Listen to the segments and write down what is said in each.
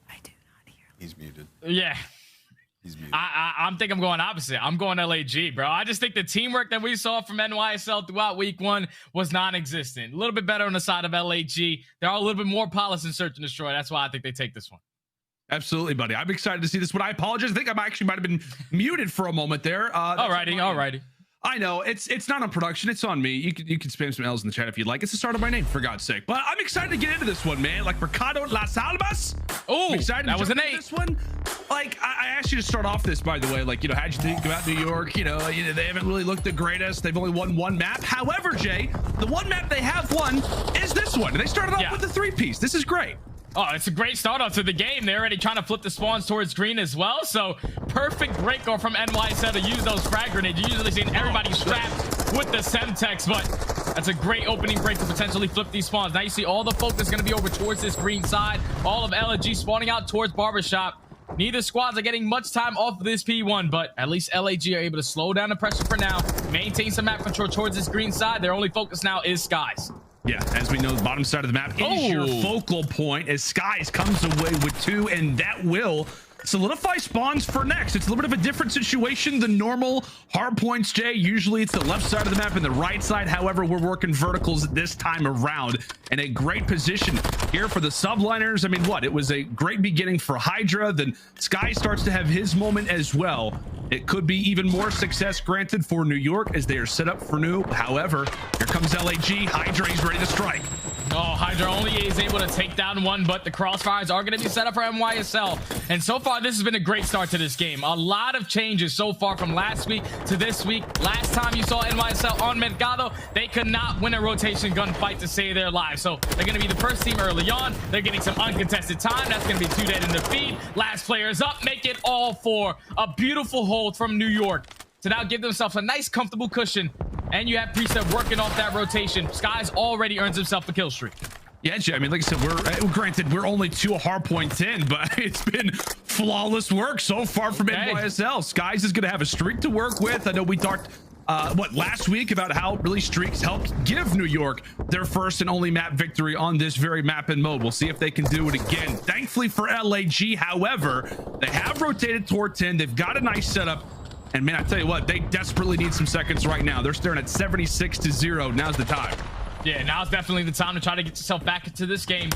I do not hear. He's muted. Yeah. He's muted. I'm going opposite. I'm going LAG, bro. I just think the teamwork that we saw from NYSL throughout week 1 was non-existent. A little bit better on the side of LAG. They're all a little bit more polished in Search and Destroy. That's why I think they take this one. Absolutely, buddy. I'm excited to see this one. I apologize. I think I actually might have been muted for a moment there. Alrighty. I know it's not on production. It's on me. You can spam some L's in the chat if you'd like. It's the start of my name, for God's sake. But I'm excited to get into this one, man. Like Mercado Las Almas. Oh, that was an 8. This one. Like I asked you to start off this, by the way. Like, how'd you think about New York? They haven't really looked the greatest. They've only won 1 map. However, Jay, the 1 map they have won is this one. And they started off with a 3-piece. This is great. Oh, it's a great start off to the game. They're already trying to flip the spawns towards green as well. So perfect break off from NYSL to use those frag grenades. You usually see everybody strapped with the Semtex, but that's a great opening break to potentially flip these spawns. Now you see all the focus going to be over towards this green side. All of LG spawning out towards Barbershop. Neither squads are getting much time off of this P1, but at least LAG are able to slow down the pressure for now, maintain some map control towards this green side. Their only focus now is Skyz. Yeah, as we know, the bottom side of the map is your focal point as Skyz comes away with 2, and that will solidify spawns for next. It's a little bit of a different situation than normal hard points, Jay. Usually it's the left side of the map and the right side. However, we're working verticals this time around, and a great position here for the Subliners. I mean, it was a great beginning for HyDra. Then Skyz starts to have his moment as well. It could be even more success granted for New York as they are set up for new. However, here comes LAG. HyDra is ready to strike. Oh, HyDra only is able to take down 1, but the crossfires are going to be set up for NYSL. And so far, this has been a great start to this game. A lot of changes so far from last week to this week. Last time you saw NYSL on Mercado, they could not win a rotation gunfight to save their lives. So they're going to be the first team early on. They're getting some uncontested time. That's going to be 2 dead in the feed. Last player is up. Make it all 4. A beautiful hold from New York to now give themselves a nice, comfortable cushion. And you have Priestahh working off that rotation. Skyz already earns himself a kill streak. Yeah, Jay, I mean, like I said, granted, we're only 2 hard points in, but it's been flawless work so far from NYSL. Skyz is going to have a streak to work with. I know we talked last week about how really streaks helped give New York their first and only map victory on this very map and mode. We'll see if they can do it again. Thankfully for LAG, however, they have rotated toward 10. They've got a nice setup. And man, I tell you what, they desperately need some seconds right now. They're staring at 76-0. Now's the time. Yeah, now's definitely the time to try to get yourself back into this game.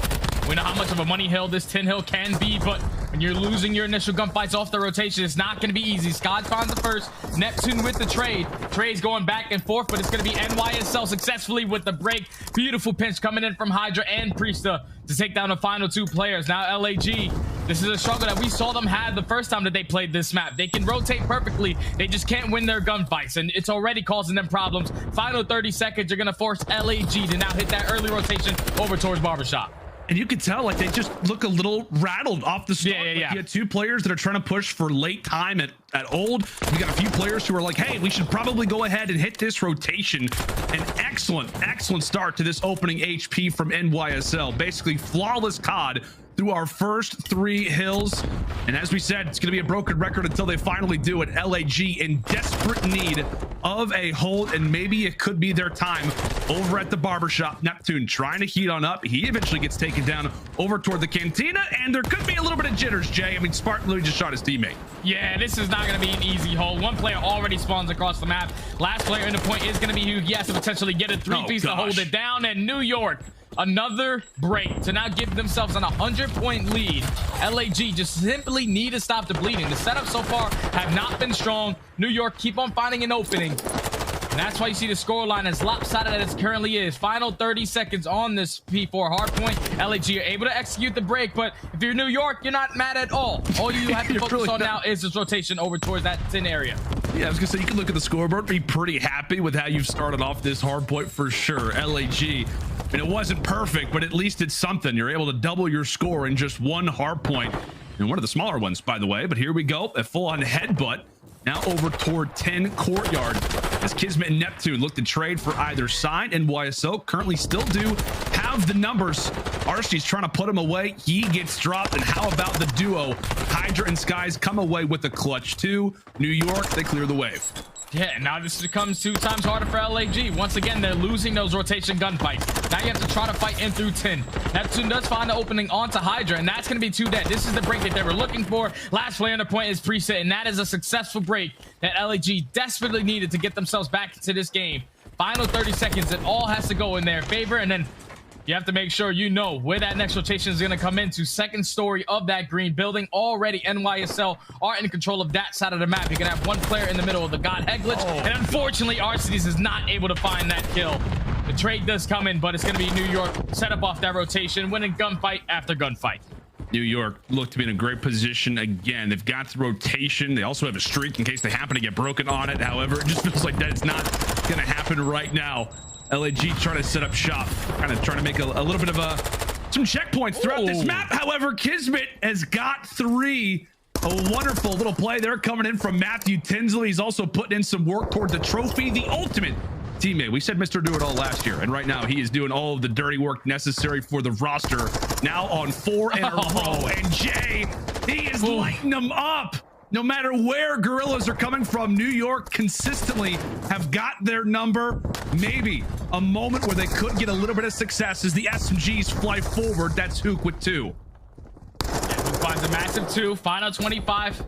We know how much of a money hill this 10 hill can be, but when you're losing your initial gunfights off the rotation, it's not going to be easy. Skyz finds the first. Neptune with the trade. Trade's going back and forth, but it's going to be NYSL successfully with the break. Beautiful pinch coming in from HyDra and Priestahh to take down the final 2 players. Now LAG, this is a struggle that we saw them have the first time that they played this map. They can rotate perfectly. They just can't win their gunfights, and it's already causing them problems. Final 30 seconds, you're going to force LAG to now hit that early rotation over towards Barbershop. And you can tell, like, they just look a little rattled off the start. Yeah. You had 2 players that are trying to push for late time at old. We got a few players who are like, hey, we should probably go ahead and hit this rotation. An excellent start to this opening HP from NYSL. Basically flawless COD through our first 3 hills. And as we said, it's going to be a broken record until they finally do it. LAG in desperate need of a hold, and maybe it could be their time over at the Barbershop. Neptune trying to heat on up. He eventually gets taken down over toward the Cantina, and there could be a little bit of jitters, Jay. I mean, Spartan literally just shot his teammate. Yeah, this is not going to be an easy hold. 1 player already spawns across the map. Last player in the point is going to be who he has to potentially get a 3-piece to hold it down, and New York, another break to now give themselves an 100-point lead. LAG just simply need to stop the bleeding. The setup so far have not been strong. New York keep on finding an opening. And that's why you see the scoreline as lopsided as it currently is. Final 30 seconds on this P4 hardpoint. LAG are able to execute the break, but if you're New York, you're not mad at all. All you have to focus really on now is this rotation over towards that 10 area. Yeah, I was gonna say, you can look at the scoreboard, be pretty happy with how you've started off this hardpoint for sure. LAG, and it wasn't perfect, but at least it's something. You're able to double your score in just 1 hardpoint, and one of the smaller ones, by the way. But here we go, a full-on headbutt now over toward 10 courtyard. as KiSMET and Neptune look to trade for either side. NYSL currently still do have the numbers. Arsty's trying to put him away. He gets dropped. And how about the duo? HyDra and Skyz come away with the clutch too. New York, they clear the wave. Yeah, now this becomes 2 times harder for LAG. Once again, they're losing those rotation gunfights. Now you have to try to fight in through 10. Neptune does find the opening onto HyDra, and that's going to be 2 dead. This is the break that they were looking for. Last play on the point is Priestahh, and that is a successful break that LAG desperately needed to get themselves back into this game. Final 30 seconds, it all has to go in their favor, and then you have to make sure you know where that next rotation is going to come into. Second story of that green building. Already NYSL are in control of that side of the map. You're going to have 1 player in the middle of the God Head glitch. And unfortunately, Arsty's is not able to find that kill. The trade does come in, but it's going to be New York set up off that rotation, winning gunfight after gunfight. New York look to be in a great position again. They've got the rotation. They also have a streak in case they happen to get broken on it. However, it just feels like that's not going to happen right now. LAG trying to set up shop, kind of trying to make a little bit of some checkpoints throughout this map. However, KiSMET has got 3. A wonderful little play there coming in from Matthew Tinsley. He's also putting in some work toward the trophy, the ultimate teammate. We said Mr. Do It All last year, and right now he is doing all of the dirty work necessary for the roster. Now on 4 in a row, and Jay, he is lighting them up. No matter where Guerrillas are coming from, New York consistently have got their number. Maybe a moment where they could get a little bit of success as the SMGs fly forward. That's Hook with 2. Yeah, Hook finds a massive 2. Final 25.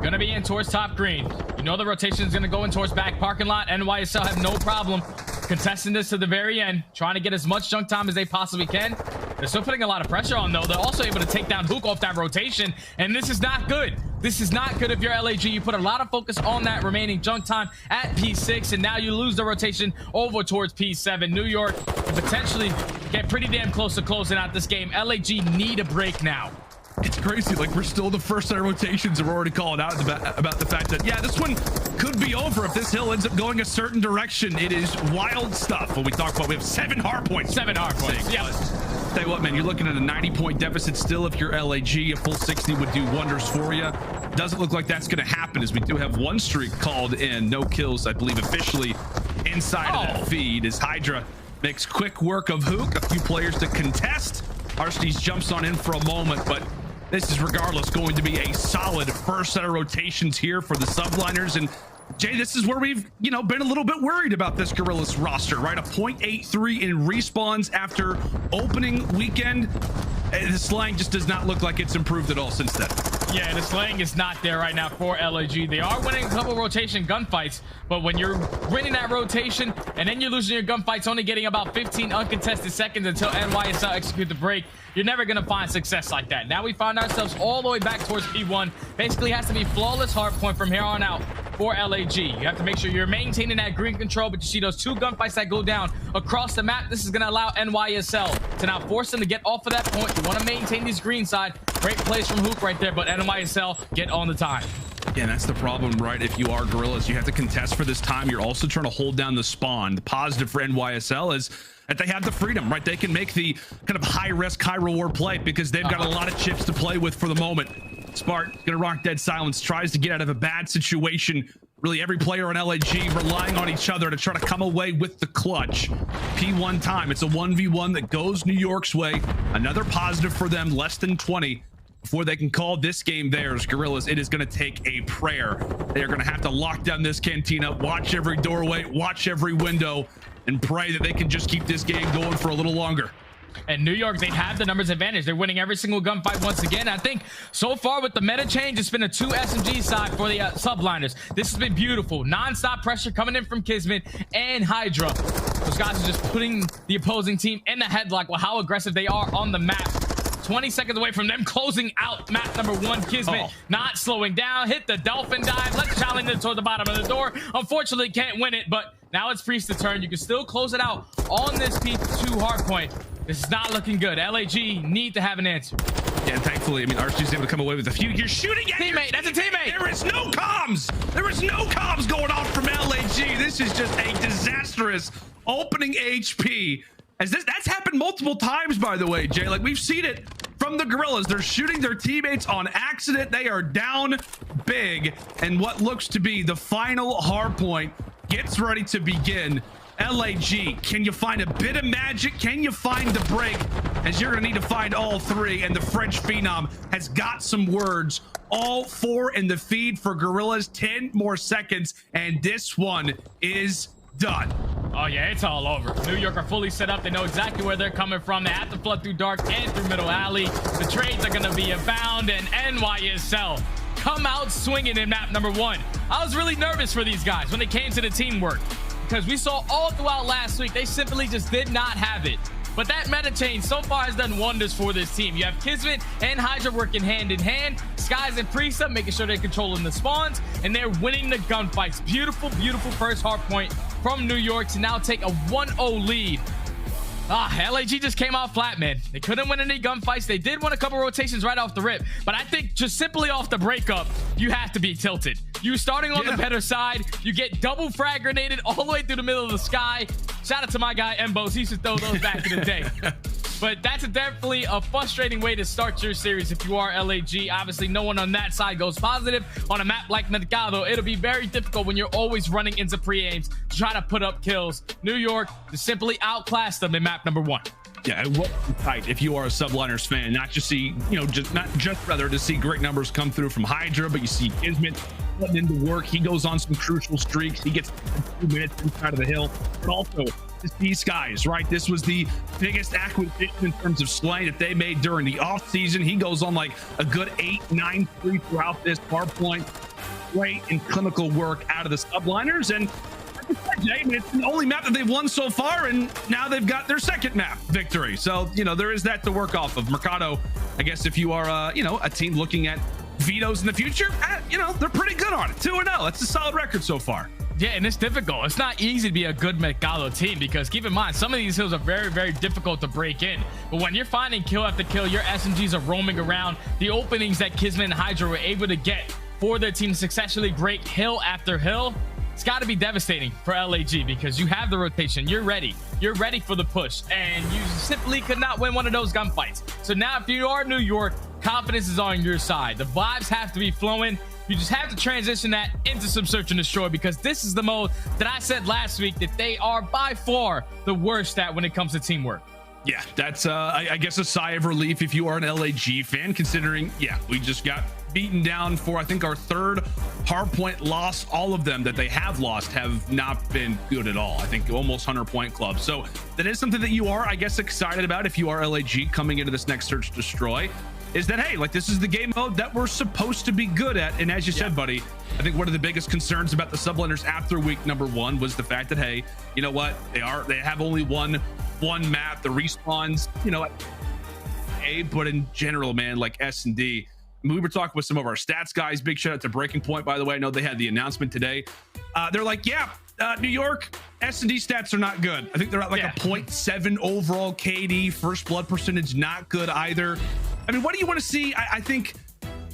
Gonna be in towards top green. You know the rotation is gonna go in towards back parking lot. NYSL have no problem contesting this to the very end, trying to get as much junk time as they possibly can. They're still putting a lot of pressure on, though. They're also able to take down Hook off that rotation, and this is not good. This is not good if you're LAG. You put a lot of focus on that remaining junk time at P6, and now you lose the rotation over towards P7. New York can potentially get pretty damn close to closing out this game. LAG need a break now. It's crazy. Like, we're still the first set of rotations, and we're already calling out about the fact that, yeah, this one could be over if this hill ends up going a certain direction. It is wild stuff. When we talk about, we have 7 hard points. 7 hard points. Yeah. Tell you what, man, you're looking at a 90-point deficit still. If you're LAG, a full 60 would do wonders for you. Doesn't look like that's going to happen, as we do have 1 streak called in. No kills, I believe, officially inside of that feed, as HyDra makes quick work of Hook. A few players to contest. Arsty's jumps on in for a moment, but this is regardless going to be a solid first set of rotations here for the Subliners. And Jay, this is where we've, been a little bit worried about this Guerrillas roster, right? A 0.83 in respawns after opening weekend. The slang just does not look like it's improved at all since then. Yeah, the slang is not there right now for LAG. They are winning a couple rotation gunfights, but when you're winning that rotation and then you're losing your gunfights, only getting about 15 uncontested seconds until NYSL execute the break, you're never going to find success like that. Now we find ourselves all the way back towards P1. Basically has to be flawless hardpoint from here on out for LAG. You have to make sure you're maintaining that green control, but you see those 2 gunfights that go down across the map. This is going to allow NYSL to now force them to get off of that point. You want to maintain this green side. Great plays from Hook right there, but NYSL get on the time. Yeah, that's the problem, right? If you are Guerrillas, you have to contest for this time. You're also trying to hold down the spawn. The positive for NYSL is that they have the freedom, right? They can make the kind of high risk, high reward play because they've got a lot of chips to play with for the moment. Smart gonna rock dead silence, tries to get out of a bad situation. Really every player on LAG relying on each other to try to come away with the clutch. P1 time, it's a 1v1 that goes New York's way. Another positive for them, less than 20 before they can call this game theirs. Guerrillas, it is going to take a prayer. They are going to have to lock down this cantina, watch every doorway, watch every window, and pray that they can just keep this game going for a little longer. And New York, they have the numbers advantage. They're winning every single gunfight once again. I think so far with the meta change, it's been a 2 SMG side for the Subliners. This has been beautiful. Non-stop pressure coming in from KiSMET and HyDra. Those guys are just putting the opposing team in the headlock with how aggressive they are on the map. 20 seconds away from them closing out map number 1. KiSMET not slowing down. Hit the dolphin dive. Let's challenge it toward the bottom of the door. Unfortunately, can't win it, but now it's Priestahh's turn. You can still close it out on this P2 hardpoint. This is not looking good. LAG need to have an answer. Yeah, and thankfully, I mean, Arsty's able to come away with a few. You're shooting at teammate. That's a teammate. There is no comms. There is no comms going on from LAG. This is just a disastrous opening HP. That's happened multiple times, by the way, Jay. Like, we've seen it from the Guerrillas. They're shooting their teammates on accident. They are down big. And what looks to be the final hard point gets ready to begin. LAG, can you find a bit of magic? Can you find the break? As you're gonna need to find all three, and the French Phenom has got some words. All four in the feed for Guerrillas. 10 more seconds, and this one is done. Oh yeah, it's all over. New York are fully set up. They know exactly where they're coming from. They have to flood through dark and through middle alley. The trades are gonna be abound, and NYSL come out swinging in map number 1. I was really nervous for these guys when they came to the teamwork, because we saw all throughout last week they simply just did not have it. But that meta change so far has done wonders for this team. You have KiSMET and HyDra working hand in hand. Skyz and Priestahh making sure they're controlling the spawns, and they're winning the gunfights. Beautiful, beautiful first hard point from New York to now take a 1-0 lead. LAG just came out flat, man. They couldn't win any gunfights. They did win a couple rotations right off the rip, but I think just simply off the breakup, you have to be tilted. You starting on the better side, you get double frag grenaded all the way through the middle of the sky. Shout out to my guy Embos. He used to throw those back in the day. But that's definitely a frustrating way to start your series if you are LAG. Obviously, no one on that side goes positive. On a map like Mercado, it'll be very difficult when you're always running into pre-aims to try to put up kills. New York just simply outclassed them in map number 1. Yeah, it will be tight if you are a Subliners fan, not just see, to see great numbers come through from HyDra, but you see KiSMET putting into work. He goes on some crucial streaks. He gets 2 minutes inside of the hill, but also these guys, right? This was the biggest acquisition in terms of slaying that they made during the off season. He goes on like a good 8-9-3 throughout this hard point. Great and clinical work out of the Subliners, and it's the only map that they've won so far, and now they've got their second map victory. So, there is that to work off of. Mercado, I guess if you are, a team looking at vetoes in the future, they're pretty good on it. 2-0. That's a solid record so far. Yeah, and it's difficult. It's not easy to be a good Mercado team, because keep in mind, some of these hills are very, very difficult to break in. But when you're finding kill after kill, your SMGs are roaming around. The openings that KiSMET and HyDra were able to get for their team to successfully break hill after hill, it's got to be devastating for LAG, because you have the rotation. You're ready for the push, and you simply could not win one of those gunfights. So now if you are New York, confidence is on your side. The vibes have to be flowing. You just have to transition that into some search and destroy, because this is the mode that I said last week that they are by far the worst at when it comes to teamwork. Yeah, that's I guess a sigh of relief if you are an LAG fan, considering we just got beaten down for I think our 3rd hardpoint loss. All of them that they have lost have not been good at all. I think almost 100-point club. So that is something that you are, I guess, excited about if you are LAG coming into this next search destroy, is that, hey, like, this is the game mode that we're supposed to be good at. And as you said, buddy, I think one of the biggest concerns about the Subliners after week number 1 was the fact that, hey, you know what, they have only one map, the respawns, but in general, man, like S&D, we were talking with some of our stats guys. Big shout out to Breaking Point, by the way. I know they had the announcement today. They're like, New York S&D stats are not good. I think they're at like a 0.7 overall KD. First blood percentage not good either. I mean, what do you want to see? I think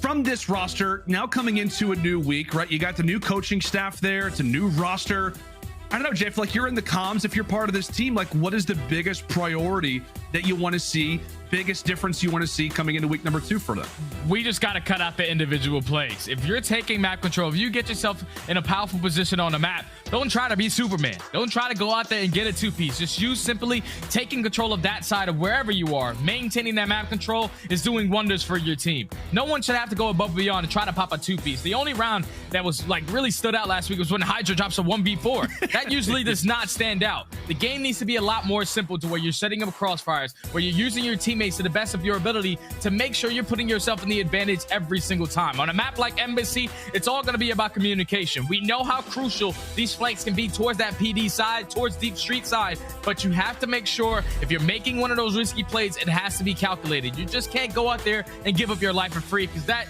from this roster now coming into a new week, right? You got the new coaching staff there. It's a new roster. I don't know, Jeff, like, you're in the comms. If you're part of this team, like, what is the biggest priority that you want to see, biggest difference you want to see coming into week number 2 for them? We just got to cut out the individual plays. If you're taking map control, if you get yourself in a powerful position on the map, don't try to be Superman. Don't try to go out there and get a 2-piece. Just use simply taking control of that side of wherever you are. Maintaining that map control is doing wonders for your team. No one should have to go above and beyond and try to pop a 2-piece. The only round that was like really stood out last week was when HyDra drops a 1v4. That usually does not stand out. The game needs to be a lot more simple, to where you're setting up crossfires, where you're using your teammates to the best of your ability to make sure you're putting yourself in the advantage every single time. On a map like Embassy, it's all going to be about communication. We know how crucial these flanks can be towards that PD side, towards deep street side, but you have to make sure if you're making one of those risky plays, it has to be calculated. You just can't go out there and give up your life for free, because that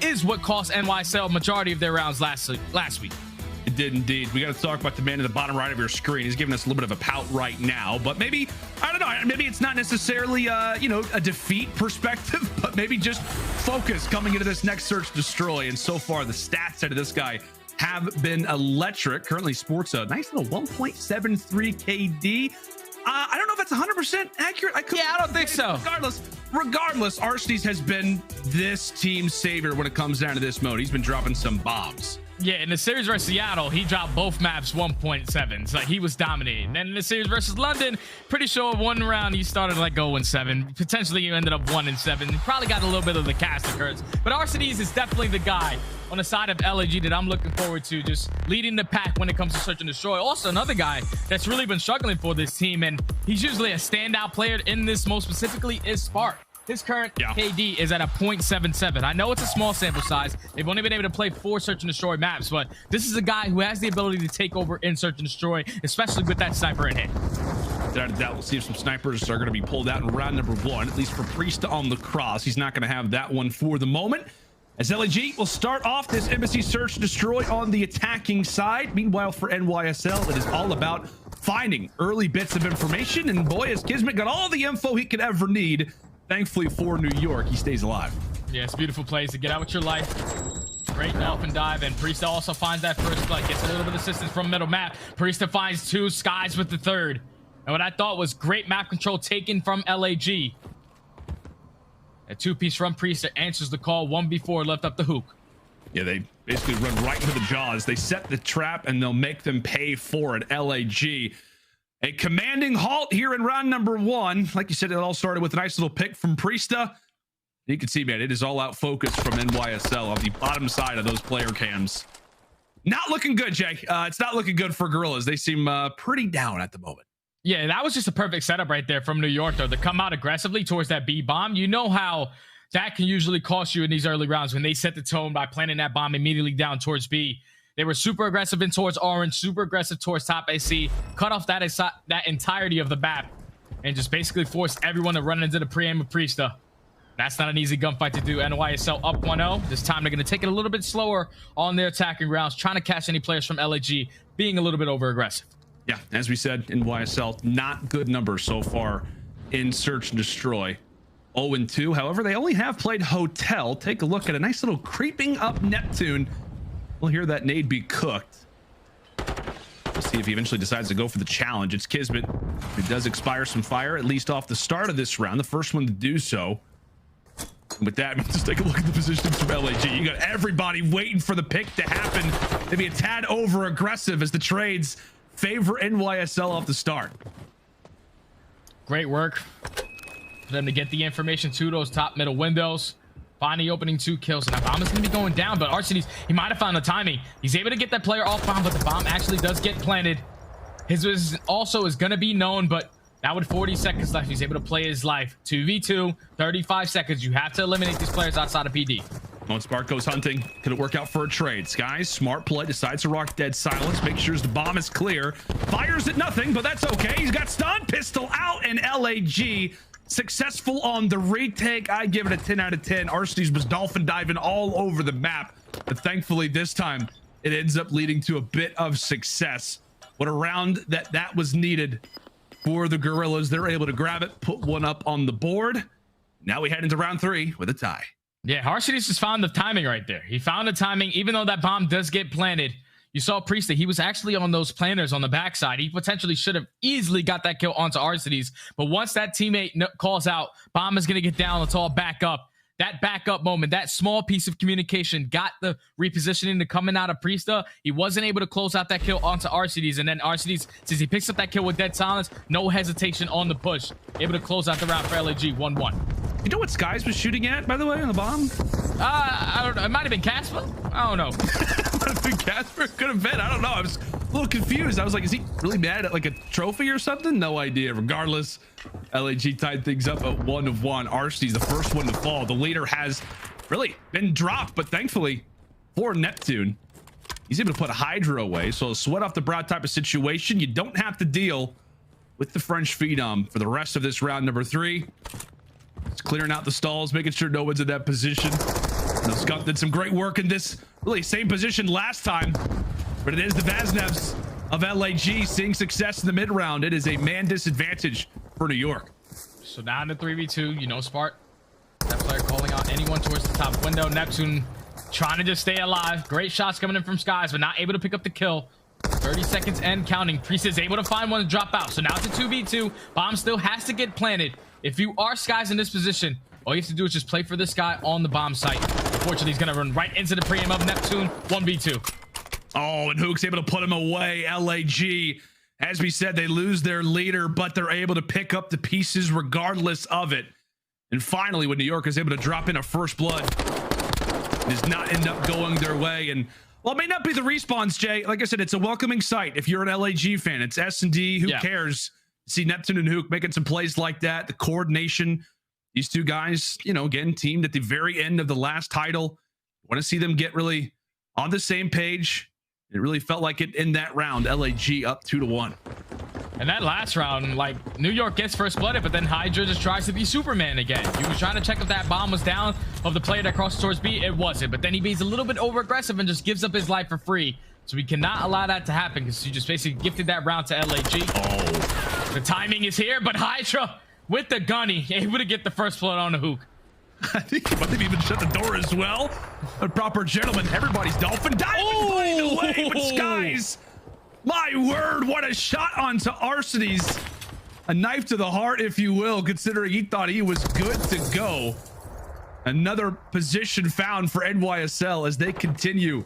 is what cost NYSL majority of their rounds last week. It did indeed. We got to talk about the man in the bottom right of your screen. He's giving us a little bit of a pout right now, but maybe, I don't know, maybe it's not necessarily a defeat perspective, but maybe just focus coming into this next search destroy. And so far, the stats out of this guy have been electric. Currently sports a nice little 1.73 KD. I don't know if that's 100% accurate. I don't think so. Regardless, Arsenes has been this team's savior when it comes down to this mode. He's been dropping some bombs. Yeah, in the series versus Seattle, he dropped both maps 1.7. So he was dominating. And in the series versus London, pretty sure one round he started like 0-7. Potentially you ended up 1-7. Probably got a little bit of the cast occurrence. But aBeZy is definitely the guy on the side of aLLeY that I'm looking forward to, just leading the pack when it comes to search and destroy. Also, another guy that's really been struggling for this team, and he's usually a standout player in this, most specifically, is Spark. His current KD is at a 0.77. I know it's a small sample size. They've only been able to play 4 search and destroy maps, but this is a guy who has the ability to take over in search and destroy, especially with that sniper in hand. Without a doubt, we'll see if some snipers are going to be pulled out in round number 1, at least for Priestahh on the cross. He's not going to have that one for the moment, as aLLeY will start off this embassy search and destroy on the attacking side. Meanwhile, for NYSL, it is all about finding early bits of information, and boy, has KiSMET got all the info he could ever need. Thankfully for New York, he stays alive. Yeah, it's beautiful plays to get out with your life. Great dolphin dive, and Priestahh also finds that first blood. Gets a little bit of assistance from middle map. Priestahh finds 2, Skyz with the 3rd. And what I thought was great map control taken from aLLeY. A 2-piece from Priestahh answers the call. 1v4 left up the hook. Yeah, they basically run right into the jaws. They set the trap, and they'll make them pay for it. aLLeY. A commanding halt here in round number 1. Like you said, it all started with a nice little pick from Priestahh. You can see, man, it is all out focus from NYSL on the bottom side of those player cams. Not looking good, Jay. It's not looking good for Guerrillas. They seem pretty down at the moment. Yeah, that was just a perfect setup right there from New York, though, to come out aggressively towards that B bomb. You know how that can usually cost you in these early rounds when they set the tone by planting that bomb immediately down towards B. They were super aggressive in towards orange, super aggressive towards top AC, cut off that entirety of the map, and just basically forced everyone to run into the pre-aim of Priestahh. That's not an easy gunfight to do. NYSL up 1-0. This time they're going to take it a little bit slower on their attacking rounds, trying to catch any players from aLLeY, being a little bit over-aggressive. Yeah, as we said, NYSL, not good numbers so far in search and destroy. 0-2. However, they only have played Hotel. Take a look at a nice little creeping up Neptune. We'll hear that nade be cooked. We'll see if he eventually decides to go for the challenge. It's KiSMET who does expire some fire, at least off the start of this round. The first one to do so. And with that, just take a look at the positions from aLLeY. You got everybody waiting for the pick to happen. Maybe a tad over aggressive as the trades favor NYSL off the start. Great work for them to get the information to those top middle windows. Finally opening 2 kills, and that bomb is going to be going down, but aBeZy, he might have found the timing. He's able to get that player off bomb, but the bomb actually does get planted. His also is going to be known, but now with 40 seconds left, he's able to play his life. 2v2, 35 seconds. You have to eliminate these players outside of PD. When Spark goes hunting, could it work out for a trade? Skyz, smart play, decides to rock dead silence, make sure the bomb is clear. Fires at nothing, but that's okay. He's got stun, pistol out, and aLLeY successful on the retake. I give it a 10 out of 10. aBeZy was dolphin diving all over the map, but thankfully this time it ends up leading to a bit of success. What a round that was needed for the Guerrillas. They're able to grab it, put one up on the board. Now we head into round 3 with a tie. Yeah, aBeZy just found the timing right there. He found the timing, even though that bomb does get planted. You saw Priestahh, he was actually on those planners on the backside. He potentially should have easily got that kill onto aBeZy, but once that teammate calls out, bomb is going to get down, let's all back up. That backup moment, that small piece of communication got the repositioning to coming out of Priestahh. He wasn't able to close out that kill onto aBeZy, and then aBeZy, since he picks up that kill with dead silence, no hesitation on the push. Able to close out the round for aLLeY, 1-1. You know what Skyz was shooting at, by the way, on the bomb? I don't know. It might have been Casper. I don't know. Might have been Casper. Could have been. I don't know. I was a little confused. I was like, is he really mad at like a trophy or something? No idea. Regardless, aLLeY tied things up at 1-1. aBeZy's the first one to fall. The leader has really been dropped, but thankfully for Neptune, he's able to put a HyDra away. So a sweat off the brow type of situation. You don't have to deal with the French Phenom for the rest of this round number 3. It's clearing out the stalls, making sure no one's in that position. Scump did some great work in this really same position last time, but it is the Vaznevs of aLLeY seeing success in the mid round. It is a man disadvantage for New York. So now in the 3v2, you know, Spark, that player calling out anyone towards the top window. Neptune trying to just stay alive. Great shots coming in from Skyz, but not able to pick up the kill. 30 seconds and counting. Priestahh is able to find one to drop out. So now it's a 2v2. Bomb still has to get planted. If you are Skyz in this position, all you have to do is just play for this guy on the bomb site. Unfortunately, he's going to run right into the pre-aim of Neptune. 1v2. Oh, and Hook's able to put him away. LAG, as we said, they lose their leader, but they're able to pick up the pieces regardless of it. And finally, when New York is able to drop in a first blood, it does not end up going their way. And well, it may not be the respawns, Jay. Like I said, it's a welcoming sight. If you're an LAG fan, it's S&D. Who cares? See Neptune and Hook making some plays like that. The coordination. These two guys, you know, again, teamed at the very end of the last title. Want to see them get really on the same page. It really felt like it in that round. LAG up 2-1. And that last round, like, New York gets first blooded, but then HyDra just tries to be Superman again. He was trying to check if that bomb was down of the player that crosses towards B. It wasn't, but then he being a little bit over aggressive and just gives up his life for free. So we cannot allow that to happen because you just basically gifted that round to LAG. Oh, the timing is here, but HyDra with the gunny able to get the first blood on the Hook. I think he might have even shut the door as well. A proper gentleman. Everybody's dolphin diving away, but Skyz. My word, what a shot onto Arcitys. A knife to the heart, if you will, considering he thought he was good to go. Another position found for NYSL as they continue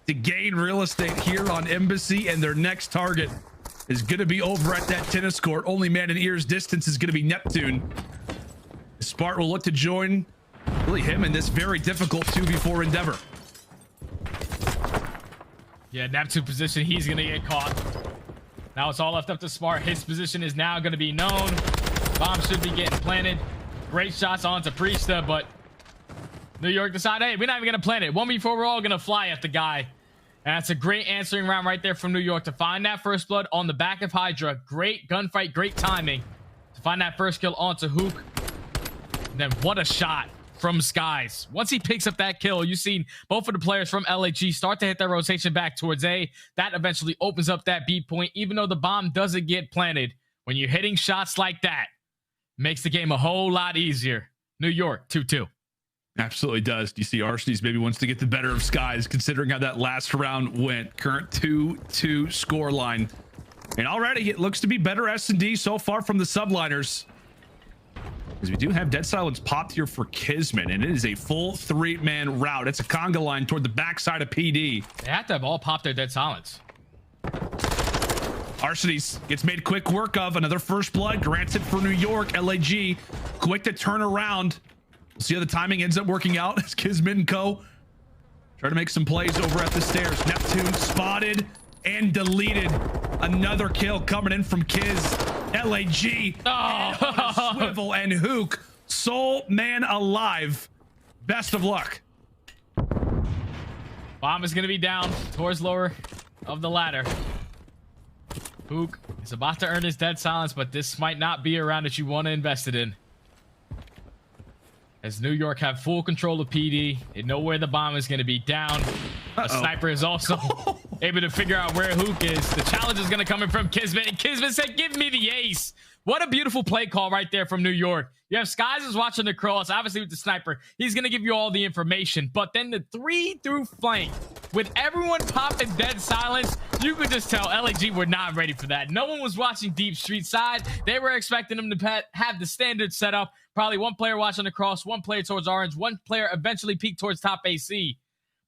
to gain real estate here on aBeZy, and their next target is going to be over at that tennis court. Only man in ear's distance is going to be Neptune. Spart will look to join really him in this very difficult 2v4 endeavor. Yeah, Neptune position, he's gonna get caught. Now it's all left up to Smart. His position is now gonna be known. Bomb should be getting planted. Great shots onto Priestahh, but New York decide, hey, we're not even gonna plant it. 1v4, we're all gonna fly at the guy. And that's a great answering round right there from New York to find that first blood on the back of HyDra. Great gunfight, great timing to find that first kill onto Hook. And then what a shot from Skyz. Once he picks up that kill, you've seen both of the players from LAG start to hit their rotation back towards A. That eventually opens up that B point, even though the bomb doesn't get planted. When you're hitting shots like that, makes the game a whole lot easier. New York, 2-2. Absolutely does. You see Arcitys maybe wants to get the better of Skyz, considering how that last round went. Current 2-2 score line. And already it looks to be better S&D so far from the Subliners. Because we do have Dead Silence popped here for KiSMET, and it is a full 3-man route. It's a conga line toward the backside of PD. They have to have all popped their Dead Silence. Arcitys gets made quick work of. Another first blood granted for New York. LAG quick to turn around. We'll see how the timing ends up working out as KiSMET and co try to make some plays over at the stairs. Neptune spotted and deleted. Another kill coming in from Kiz. LAG swivel, and Hook sole man alive. Best of luck. Bomb is going to be down towards lower of the ladder. Hook is about to earn his Dead Silence, but this might not be a round that you want to invest it in. As New York have full control of PD, they know where the bomb is going to be down. A sniper is also able to figure out where Hook is. The challenge is going to come in from KiSMET, and KiSMET said, give me the ace. What a beautiful play call right there from New York. You have Skyz is watching the cross, obviously with the sniper. He's going to give you all the information, but then the 3 through flank with everyone popping Dead Silence, you could just tell LAG were not ready for that. No one was watching Deep Street Side. They were expecting them to have the standard setup. Probably one player watching the cross, one player towards orange, one player eventually peek towards top AC.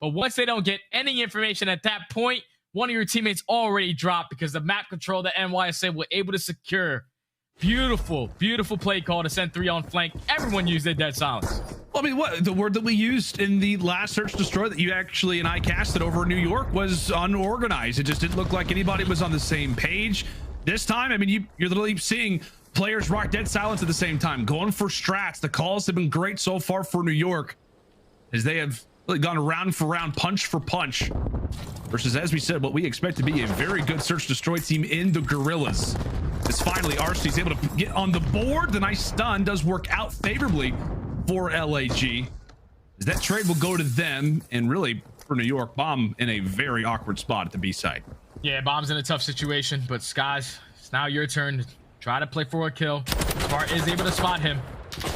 But once they don't get any information at that point, one of your teammates already dropped because the map control that NYSL were able to secure. Beautiful, beautiful play call to send 3 on flank. Everyone used their Dead Silence. Well, I mean, what the word that we used in the last search destroy that you actually and I casted over in New York was unorganized. It just didn't look like anybody was on the same page. This time, I mean, you're literally seeing players rock Dead Silence at the same time, going for strats. The calls have been great so far for New York as they have really gone round for round, punch for punch, versus, as we said, what we expect to be a very good search destroy team in the Guerrillas. As finally Arcitys able to get on the board. The nice stun does work out favorably for LAG, as that trade will go to them, and really for New York, Bomb in a very awkward spot at the B side. Yeah, Bomb's in a tough situation, but Skyz, it's now your turn to try to play for a kill. Smart is able to spot him.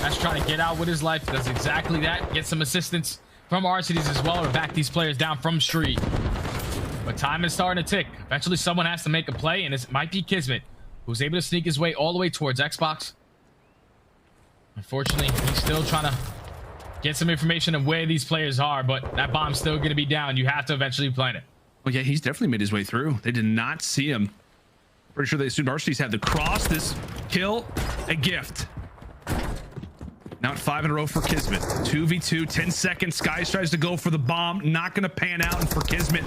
That's trying to get out with his life. Does exactly that. Get some assistance from Arcitys as well to back these players down from street. But time is starting to tick. Eventually someone has to make a play, and it might be KiSMET, who's able to sneak his way all the way towards Xbox. Unfortunately, he's still trying to get some information of where these players are, but that bomb's still going to be down. You have to eventually plant it. Oh yeah, he's definitely made his way through. They did not see him. Pretty sure they assumed Arcees had the cross. This kill, a gift. Now at 5 in a row for KiSMET. 2v2, 10 seconds. Skyz tries to go for the bomb. Not going to pan out. And for KiSMET,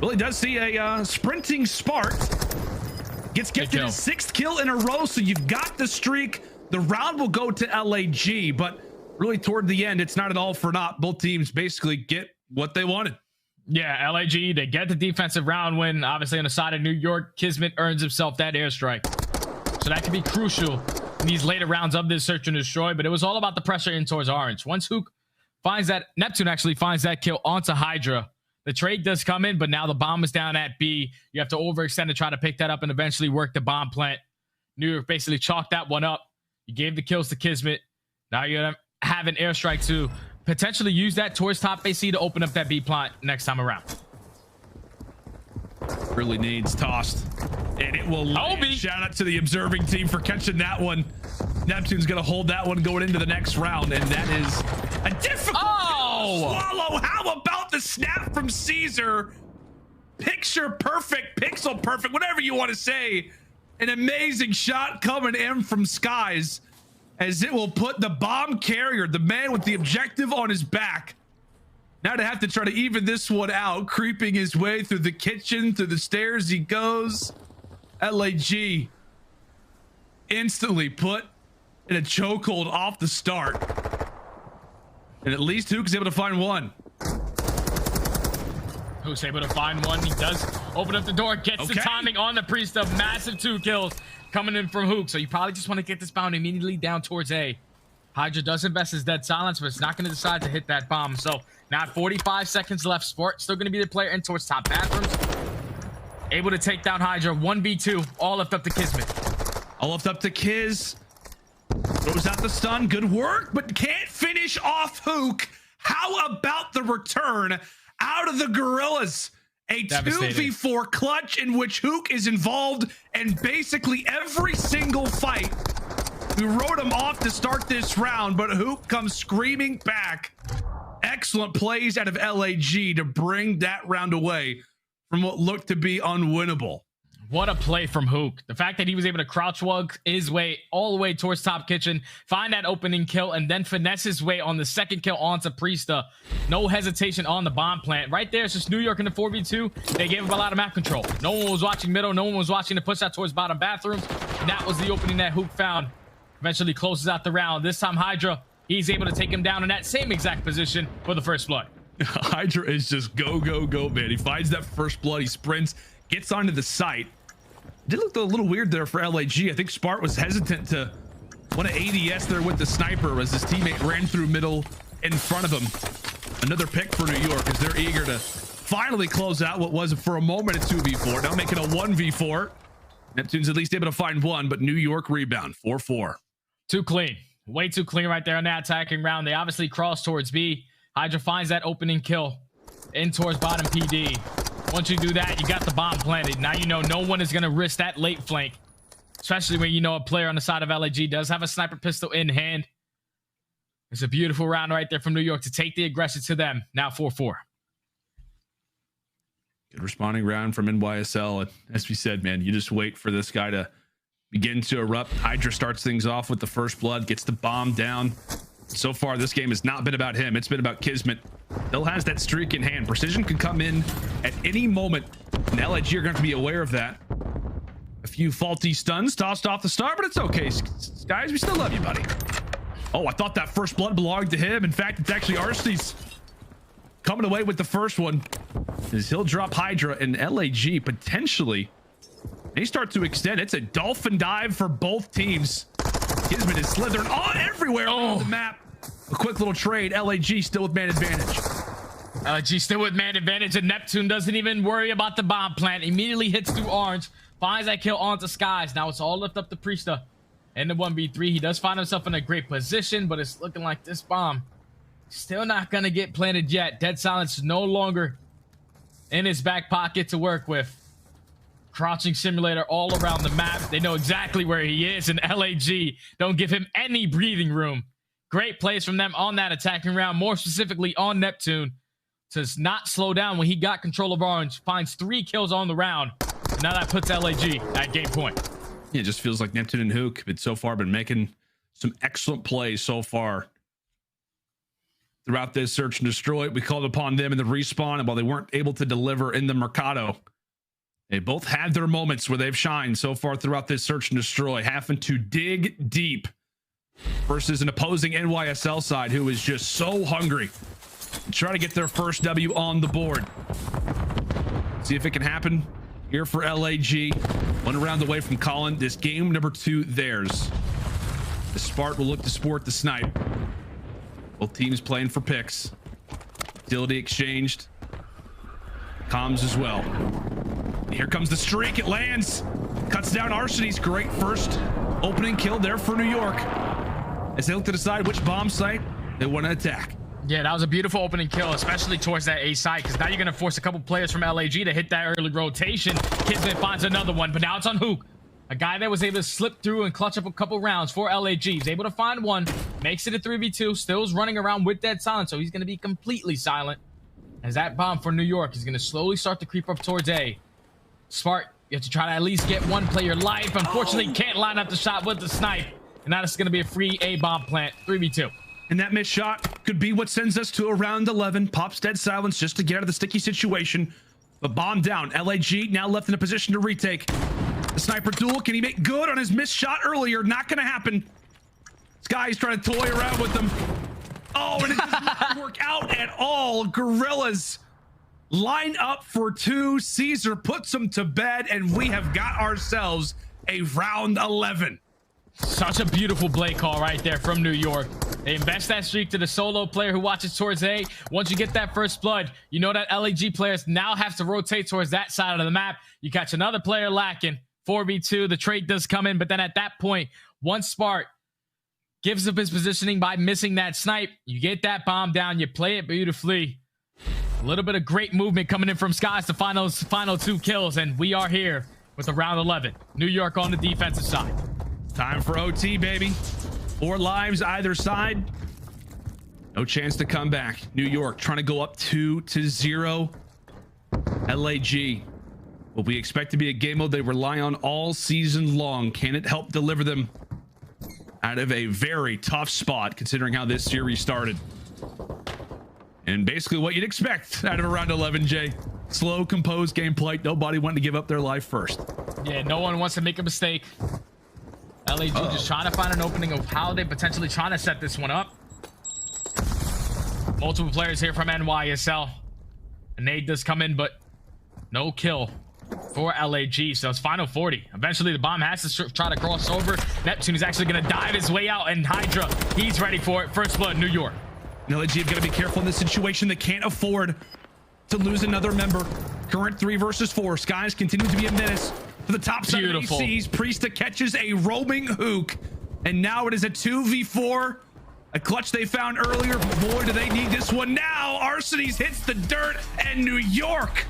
well, he does see a sprinting Spark. Gets gifted his 6th kill in a row. So you've got the streak. The round will go to LAG. But really toward the end, it's not at all for naught. Both teams basically get what they wanted. Yeah, LAG, they get the defensive round win. Obviously on the side of New York, KiSMET earns himself that airstrike. So that could be crucial in these later rounds of this search and destroy, but it was all about the pressure in towards Orange. Once Hook finds that, Neptune actually finds that kill onto HyDra. The trade does come in, but now the bomb is down at B. You have to overextend to try to pick that up and eventually work the bomb plant. New York basically chalked that one up. You gave the kills to KiSMET. Now you're going to have an airstrike to potentially use that towards top AC to open up that B plant next time around. Really needs tossed. And it will land. Shout out to the observing team for catching that one. Neptune's going to hold that one going into the next round. And that is a difficult swallow. How about the snap from Caesar? Picture perfect, pixel perfect, whatever you want to say. An amazing shot coming in from Skyz, as it will put the bomb carrier, the man with the objective on his back, now to have to try to even this one out, creeping his way through the kitchen, through the stairs he goes. LAG instantly put in a chokehold off the start. And at least Hook is able to find one. Hook's able to find one. He does open up the door, gets the timing on the Priestahh. Massive 2 kills coming in from Hook. So you probably just want to get this bound immediately down towards A. HyDra does invest his dead silence, but it's not going to decide to hit that bomb. So now 45 seconds left. Sport still going to be the player in towards top bathrooms. Able to take down HyDra. 1v2. All left up to KiSMET. All left up to Kiz. Throws out the stun. Good work, but can't finish off Hook. How about the return out of the Guerrillas? A 2v4 clutch in which Hook is involved in basically every single fight. We wrote him off to start this round, but Hook comes screaming back. Excellent plays out of LAG to bring that round away from what looked to be unwinnable. What a play from Hook. The fact that he was able to crouch walk his way all the way towards top kitchen, find that opening kill, and then finesse his way on the second kill onto Priestahh. No hesitation on the bomb plant. Right there, it's just New York in the 4v2. They gave up a lot of map control. No one was watching middle. No one was watching the push out towards bottom bathrooms. And that was the opening that Hook found. Eventually closes out the round. This time HyDra, he's able to take him down in that same exact position for the first blood. HyDra is just go, go, go, man. He finds that first blood. He sprints, gets onto the site. Did look a little weird there for LAG. I think Spart was hesitant to want to ADS there with the sniper as his teammate ran through middle in front of him. Another pick for New York as they're eager to finally close out what was for a moment a 2v4. Now making a 1v4. Neptune's at least able to find one, but New York rebound 4-4. Too clean. Way too clean right there on that attacking round. They obviously cross towards B. HyDra finds that opening kill in towards bottom PD. Once you do that, you got the bomb planted. Now you know no one is going to risk that late flank, especially when you know a player on the side of LAG does have a sniper pistol in hand. It's a beautiful round right there from New York to take the aggression to them. Now 4-4. Good responding round from NYSL. And as we said, man, you just wait for this guy to begin to erupt. HyDra starts things off with the first blood, gets the bomb down. So far, this game has not been about him. It's been about KiSMET. Still has that streak in hand. Precision can come in at any moment. And LAG are going to be aware of that. A few faulty stuns tossed off the start, but it's okay. Guys, we still love you, buddy. Oh, I thought that first blood belonged to him. In fact, it's actually Arcees coming away with the first one. As he'll drop HyDra and LAG potentially. They start to extend. It's a dolphin dive for both teams. KiSMET is slithering on everywhere on the map. A quick little trade. LAG still with man advantage. LAG still with man advantage, and Neptune doesn't even worry about the bomb plant. Immediately hits through orange, finds that kill onto Skyz. Now it's all lift up to Priestahh and the 1v3. He does find himself in a great position, but it's looking like this bomb still not going to get planted yet. Dead silence no longer in his back pocket to work with. Crouching simulator all around the map. They know exactly where he is, and LAG don't give him any breathing room. Great plays from them on that attacking round, more specifically on Neptune. to not slow down when he got control of Orange, finds 3 kills on the round. And now that puts LAG at game point. Yeah, it just feels like Neptune and Hook have so far been making some excellent plays so far throughout this search and destroy. We called upon them in the respawn, and while they weren't able to deliver in the Mercado, they both had their moments where they've shined so far throughout this search and destroy, having to dig deep versus an opposing NYSL side who is just so hungry to try to get their first W on the board. See if it can happen here for LAG. 1 round away from Colin. This game number 2 theirs. The Spart will look to sport the snipe. Both teams playing for picks. Utility exchanged. Comms as well. Here comes the streak. It lands. Cuts down aRSeny's. Great first opening kill there for New York, as they look to decide which bomb site they want to attack. Yeah, that was a beautiful opening kill, especially towards that A side, because now you're going to force a couple players from LAG to hit that early rotation. KiSMET finds another one, but now it's on Hook. A guy that was able to slip through and clutch up a couple rounds for LAG. He's able to find one, makes it a 3v2, still's running around with dead silent, so he's going to be completely silent. As that bomb for New York is going to slowly start to creep up towards A. Smart, you have to try to at least get one player life. Unfortunately, can't line up the shot with the snipe. And now it's going to be a free A bomb plant, 3v2. And that missed shot could be what sends us to a round 11. Pops dead silence just to get out of the sticky situation. But bomb down. LAG now left in a position to retake. The sniper duel. Can he make good on his missed shot earlier? Not going to happen. Skyz trying to toy around with them. Oh, and it does not work out at all. Guerrillas line up for 2. Caesar puts them to bed, and we have got ourselves a round 11. Such a beautiful play call right there from New York. They invest that streak to the solo player who watches towards A. Once you get that first blood, you know that LAG players now have to rotate towards that side of the map. You catch another player lacking. 4v2, the trade does come in, but then at that point, once Spart gives up his positioning by missing that snipe, you get that bomb down, you play it beautifully. A little bit of great movement coming in from Skyz to final 2 kills, and we are here with a round 11. New York on the defensive side. Time for OT, baby. 4 lives either side. No chance to come back. New York trying to go up 2-0. LAG, what we expect to be a game mode they rely on all season long. Can it help deliver them out of a very tough spot, considering how this series started? And basically what you'd expect out of a round 11, Jay. Slow, composed gameplay. Nobody wanting to give up their life first. Yeah, no one wants to make a mistake. LAG just trying to find an opening of how they potentially trying to set this one up. Multiple players here from NYSL. A nade does come in, but no kill for LAG. So it's final 40. Eventually the bomb has to try to cross over. Neptune is actually going to dive his way out, and HyDra, he's ready for it. First blood, New York. LAG have got to be careful in this situation. They can't afford to lose another member. Current 3 versus 4. Skyz continue to be a menace to the top side of ACs. Priestahh catches a roaming Hook, and now it is a 2v4. A clutch they found earlier. Boy, do they need this one now. aRSeny's hits the dirt, and New York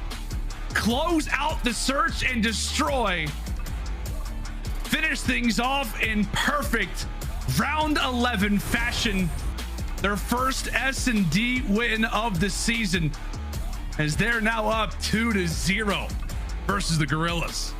close out the search and destroy. Finish things off in perfect round 11 fashion. Their first S&D win of the season, as they're now up 2-0 versus the Guerrillas.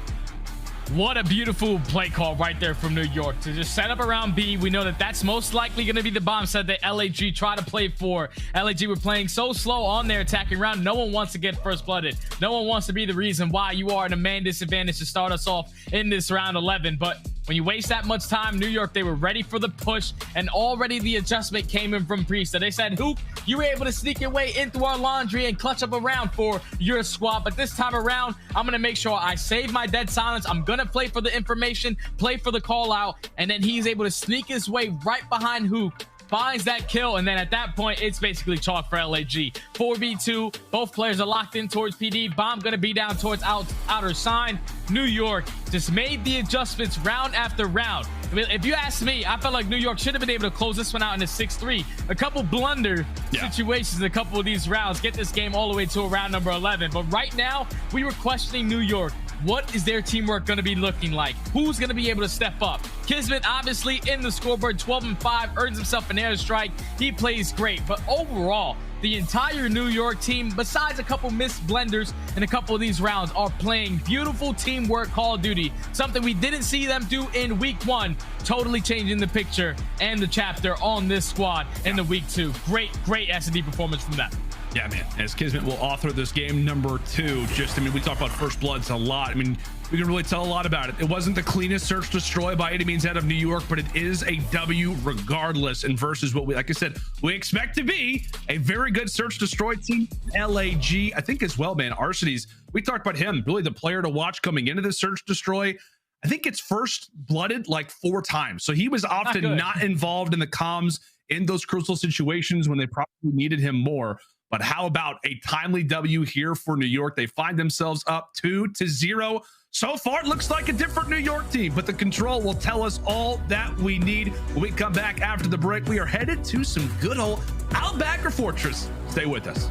What a beautiful play call right there from New York to just set up around B. We know that that's most likely going to be the bomb set that LAG try to play for. LAG were playing so slow on their attacking round. No one wants to get first blooded. No one wants to be the reason why you are in a man disadvantage to start us off in this round 11. But when you waste that much time, New York, they were ready for the push, and already the adjustment came in from Priestahh. They said, Hoop, you were able to sneak your way in through our laundry and clutch up a round for your squad. But this time around, I'm going to make sure I save my dead silence. I'm going to play for the information, play for the call out, and then he's able to sneak his way right behind Hoop, finds that kill, and then at that point, it's basically chalk for LAG. 4v2, both players are locked in towards PD. Bomb gonna be down towards outer side. New York just made the adjustments round after round. I mean, if you ask me, I felt like New York should have been able to close this one out in a 6-3. A couple blunder situations in a couple of these rounds get this game all the way to a round number 11. But right now, we were questioning New York. What is their teamwork going to be looking like? Who's going to be able to step up? KiSMET obviously in the scoreboard, 12-5, earns himself an airstrike. He plays great, but overall, the entire New York team, besides a couple missed blenders in a couple of these rounds, are playing beautiful teamwork Call of Duty, something we didn't see them do in week 1, totally changing the picture and the chapter on this squad in the week 2. Great S&D performance from them. Yeah, man, as KiSMET will author this game number 2, we talk about First Bloods a lot. I mean, we can really tell a lot about it. It wasn't the cleanest search destroy by any means out of New York, but it is a W regardless, and versus what we, like I said, we expect to be a very good search destroy team. LAG, I think as well, man. Arcitys, we talked about him, really the player to watch coming into the search destroy. I think it's first blooded like 4 times, so he was often not involved in the comms in those crucial situations when they probably needed him more. But how about a timely W here for New York? They find themselves up 2-0. So far, it looks like a different New York team, but the control will tell us all that we need. When we come back after the break, we are headed to some good old Outbacker Fortress. Stay with us.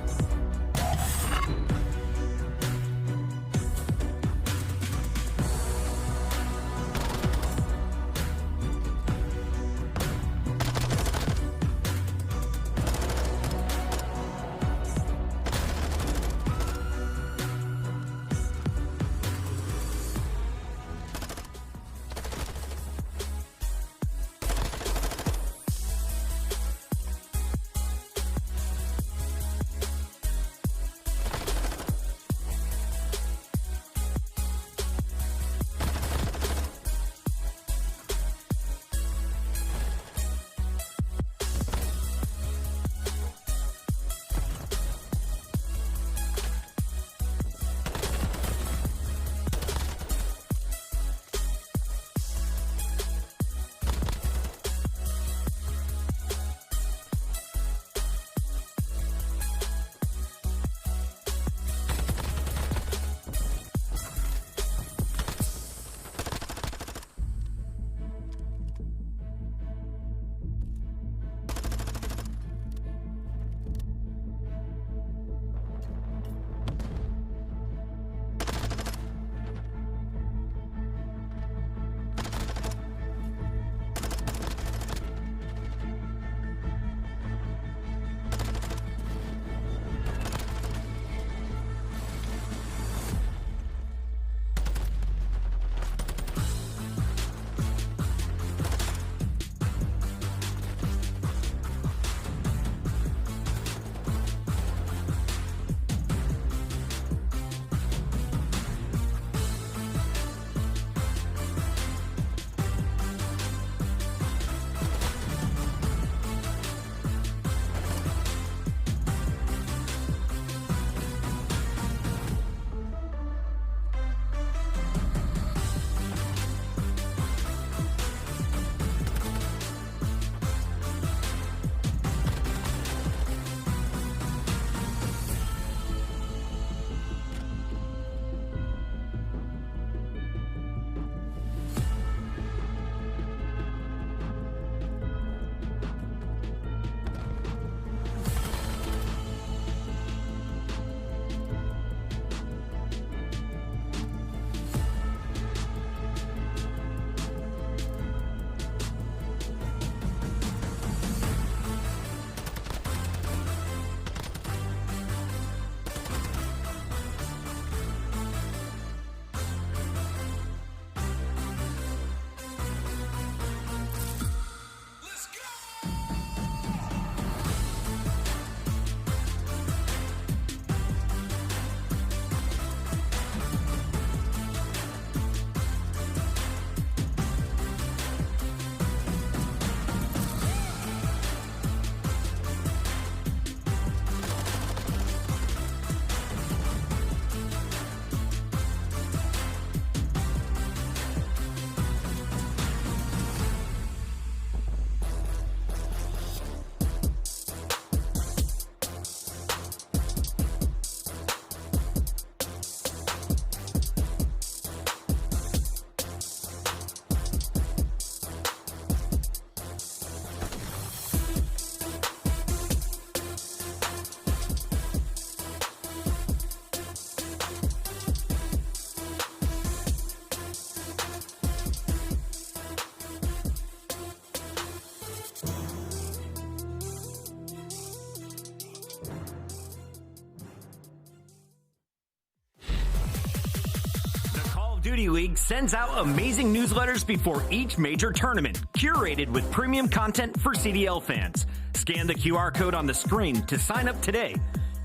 Duty League sends out amazing newsletters before each major tournament, curated with premium content for CDL fans. Scan the QR code on the screen to sign up today.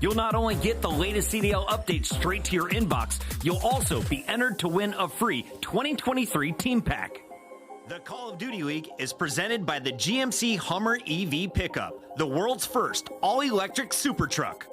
You'll not only get the latest CDL updates straight to your inbox, you'll also be entered to win a free 2023 team pack. The Call of Duty League is presented by the GMC Hummer EV Pickup, the world's first all-electric super truck.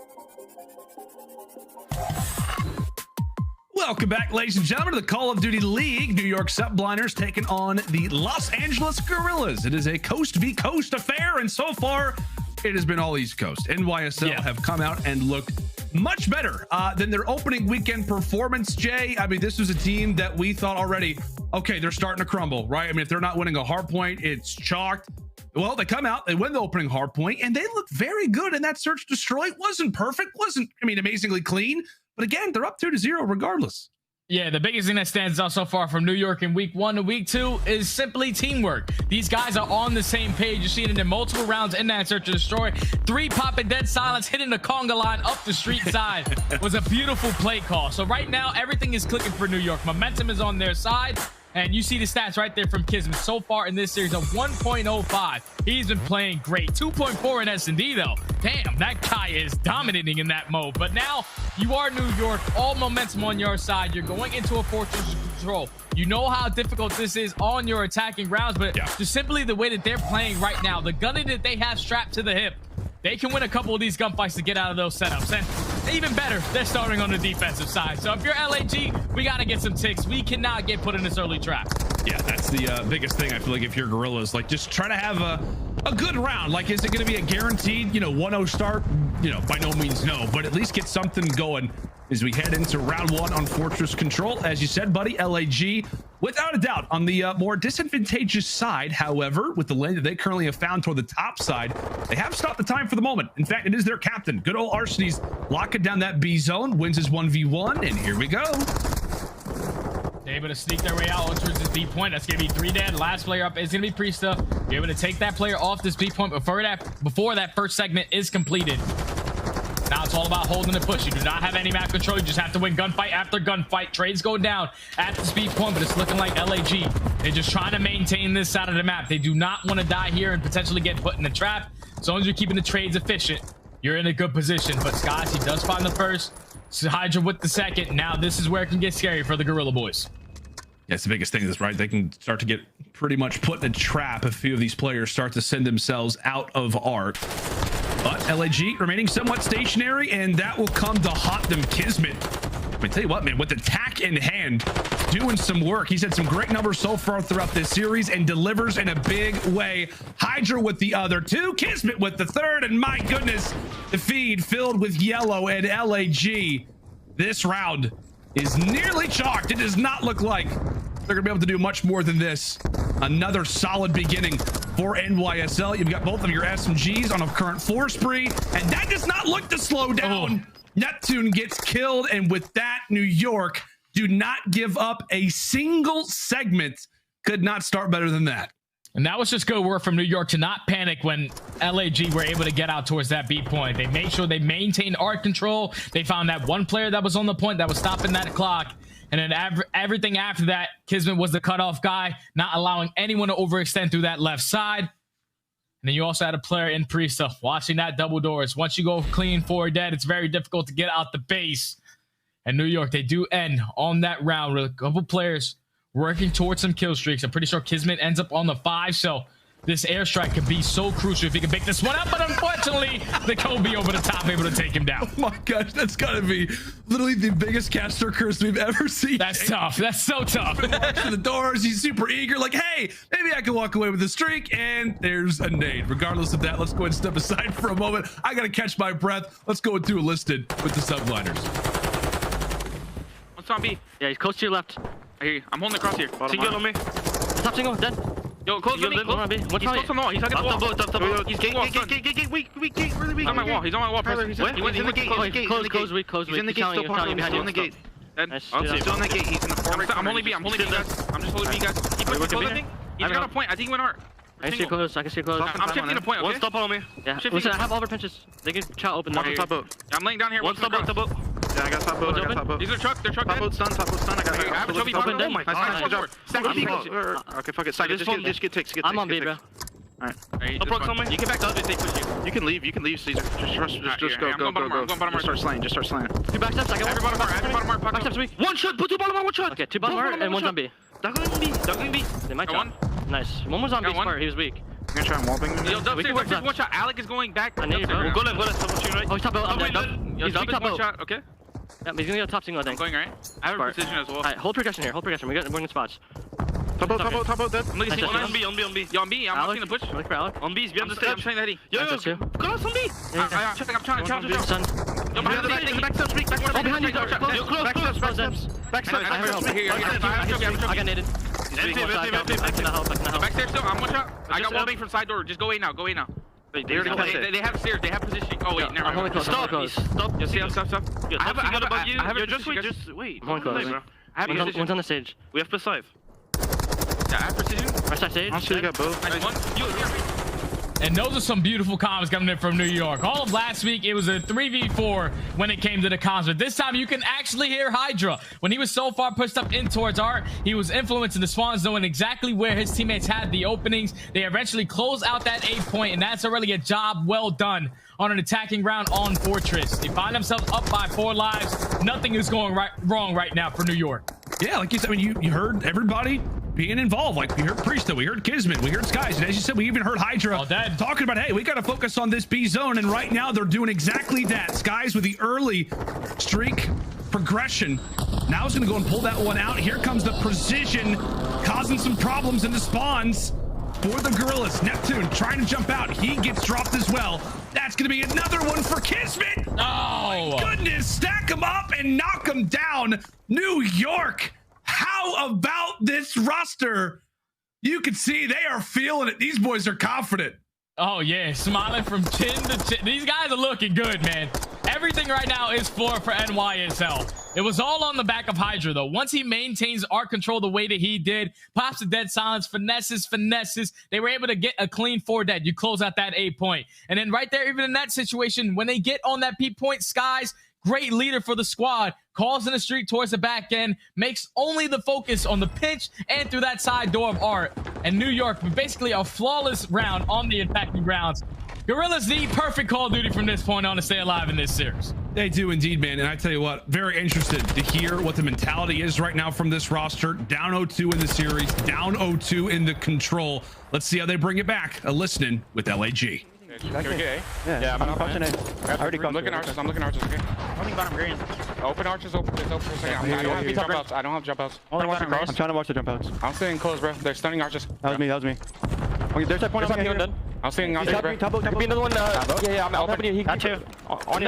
Welcome back, ladies and gentlemen, to the Call of Duty League. New York Subliners taking on the Los Angeles Guerrillas. It is a coast-v-coast affair, and so far, it has been all East Coast. NYSL have come out and looked much better than their opening weekend performance, Jay. I mean, this was a team that we thought already, okay, they're starting to crumble, right? I mean, if they're not winning a hard point, it's chalked. Well, they come out, they win the opening hard point, and they look very good in that search destroy. Wasn't perfect, wasn't, I mean, amazingly clean. But again, they're up 2-0 regardless. Yeah, the biggest thing that stands out so far from New York in week 1 to week 2 is simply teamwork. These guys are on the same page. You see it in multiple rounds in that search and destroy. 3 popping dead silence, hitting the conga line up the street side was a beautiful play call. So right now, everything is clicking for New York. Momentum is on their side. And you see the stats right there from KiSMET so far in this series of 1.05. He's been playing great. 2.4 in S&D though. Damn, that guy is dominating in that mode. But now you are New York, all momentum on your side. You're going into a fortress control. You know how difficult this is on your attacking rounds, but just simply the way that they're playing right now, the gunning that they have strapped to the hip, they can win a couple of these gunfights to get out of those setups. And even better, they're starting on the defensive side. So if you're LAG, we got to get some ticks. We cannot get put in this early trap. Yeah, that's the biggest thing. I feel like if you're Guerrillas, like just try to have a good round. Like, is it going to be a guaranteed, 1-0 start? By no means no, but at least get something going as we head into round 1 on Fortress Control. As you said, buddy, LAG, without a doubt, on the more disadvantageous side. However, with the lane that they currently have found toward the top side, they have stopped the time for the moment. In fact, it is their captain. Good old Arseny's locking down that B zone, wins his 1v1, and here we go. They're able to sneak their way out towards this B point. That's going to be 3 dead. Last player up is going to be Priestahh. Be able to take that player off this B point before that first segment is completed. Now it's all about holding the push. You do not have any map control. You just have to win gunfight after gunfight. Trades go down at the speed point, but it's looking like LAG. They're just trying to maintain this side of the map. They do not want to die here and potentially get put in the trap. As long as you're keeping the trades efficient, you're in a good position. But Skyz, he does find the first. HyDra with the second. Now this is where it can get scary for the Guerrilla boys. That's the biggest thing is, right? They can start to get pretty much put in a trap if a few of these players start to send themselves out of arc. But LAG remaining somewhat stationary, and that will come to haunt them. KiSMET, I mean, tell you what, man, with attack in hand, doing some work. He's had some great numbers so far throughout this series and delivers in a big way. HyDra with the other 2, KiSMET with the 3rd, and my goodness, the feed filled with yellow and LAG. This round is nearly chalked. It does not look like they're gonna be able to do much more than this. Another solid beginning for NYSL. You've got both of your SMGs on a current 4 spree, and that does not look to slow down. Neptune gets killed, and with that, New York do not give up a single segment. Could not start better than that. And that was just good work from New York to not panic when LAG were able to get out towards that B point. They made sure they maintained arc control. They found that one player that was on the point that was stopping that clock. And then everything after that, KiSMET was the cutoff guy, not allowing anyone to overextend through that left side. And then you also had a player in Priestahh watching that double doors. Once you go clean 4 dead, it's very difficult to get out the base. And New York, they do end on that round with a couple players working towards some kill streaks. I'm pretty sure KiSMET ends up on the 5, so this airstrike could be so crucial if he can pick this one up, but unfortunately, the Kobe over the top able to take him down. Oh my gosh, that's gotta be literally the biggest caster curse we've ever seen. That's tough. That's so tough. Watching the doors, he's super eager, like, hey, maybe I can walk away with a streak, and there's a nade. Regardless of that, let's go ahead and step aside for a moment. I gotta catch my breath. Let's go into Enlisted with the Subliners. What's on B? Yeah, he's close to your left. I hear you. I'm holding the cross here. Single on me. Top single, dead. Yo, close to me. He's close on the wall. He's hugging the wall. Top. He's gate, weak, really weak. He's on my wall. He's on my wall. He's in the gate. Close, weak. He's in the gate, still behind in the gate. Still in the gate. He's in the forward. I'm holding B, guys. I'm just holding B, guys. Keep pushing close, I think. He's got a point. I think he went art. I can see you close. I'm shifting the point, okay? One stop on me. Yeah. Listen, I have all our pinches. They can chat open. One top boat. I'm laying down here. One stop boat. Yeah, I got top boat. I got top boat. These are truck. They're truck. Top boat stun. Top boat stun. I got. I have a trophy. Oh my god. Good job. Okay, fuck it. Just get takes. I'm on B, bro. Alright. You can back the other. They push you. You can leave, Caesar. Just go. Just start slaying. Two back steps. I got one. Bottom mark. Back steps. One shot. Put two bottom mark. One shot. Okay, two bottom mark and one's on B. Dug on B. They might jump. Nice. One was on B smart. He was weak. I'm gonna try and wallbang him. Yo, upstairs, one shot. aLLeY is going back. I need bro. Go left. Oh, he's top out. He's top one shot. Okay. Yeah, he's gonna go top single, I think. I'm going right. I have a precision as well. Alright, hold progression here. We're in spots. Top boat, dead. I'm looking to on B. Yo, on B. I'm watching the push. Look for aLLeY. On B, he's behind the stage. I'm trying to heady. Yo, go on B. I'm trying to challenge. Yo, behind the back steps. Behind you. Yo, close. Back steps. I got naded. I can help. Backstairs still. I'm one shot. I got wallbang from side door. Just go A now. Wait, they have stairs. They have positioning. Oh wait, never mind. Stop. You see, stop. I have just wait. I'm close. I have one's on the stage. We have +5. Yeah, I have precision. Right side stage. I'm sure you got both. Nice one. And those are some beautiful comms coming in from New York. All of last week, it was a 3v4 when it came to the comms. But this time, you can actually hear HyDra. When he was so far pushed up in towards art, he was influencing the spawns, knowing exactly where his teammates had the openings. They eventually close out that 8 point, and that's already a job well done on an attacking round on Fortress. They find themselves up by 4 lives. Nothing is going wrong right now for New York. Yeah, like you said, I mean, you heard everybody being involved. Like, we heard Priestahh, we heard KiSMET, we heard Skyz, and as you said, we even heard HyDra talking about, hey, we got to focus on this B zone, and right now they're doing exactly that. Skyz with the early streak progression. Now he's going to go and pull that one out. Here comes the precision, causing some problems in the spawns for the Guerrillas. Neptune trying to jump out. He gets dropped as well. That's going to be another one for KiSMET. Oh, my goodness. Stack them up and knock them down. New York. How about this roster? You can see they are feeling it. These boys are confident. Oh, yeah. Smiling from chin to chin. These guys are looking good, man. Everything right now is for NYSL. It was all on the back of HyDra, though. Once he maintains art control the way that he did, pops the dead silence, finesses, they were able to get a clean 4 dead. You close out that 8 point. And then right there, even in that situation, when they get on that P point, Skyz, great leader for the squad, calls in the streak towards the back end, makes only the focus on the pinch and through that side door of art. And New York, basically a flawless round on the attacking grounds. Guerrillas need perfect Call of Duty from this point on to stay alive in this series. They do indeed, man. And I tell you what, very interested to hear what the mentality is right now from this roster. Down 0-2 in the series, down 0-2 in the control. Let's see how they bring it back. A listening with LAG. Yeah, I'm punching it. I'm looking arches, okay? Holding bottom green. Open arches, open for a second. I don't have jump outs. I'm trying to watch the jump outs. I'm staying close, bro. They're stunning arches. That was me. Okay, there's that point on here. I'm staying arches, bro. Could be another one. Yeah, I'm helping you. Got you. I'm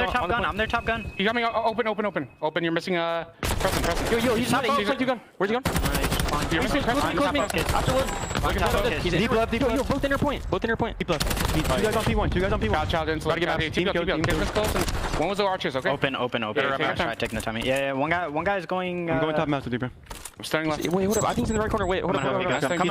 their top gun. You got me. Open. You're missing Preston. Yo, he's not two gun. Where's he going? You're missing Preston. Close me. Afterwards. Deep left. Yo, both in your point. Deep left. 2 guys on P1. Child in. Gotta get out. Team close. One was the archers, okay? Open. Try taking the timing. Yeah. One guy's going. I'm going top mouse with you, bro. I'm starting left. Wait, hold up. I think he's in the right corner. Wait, hold up. Come and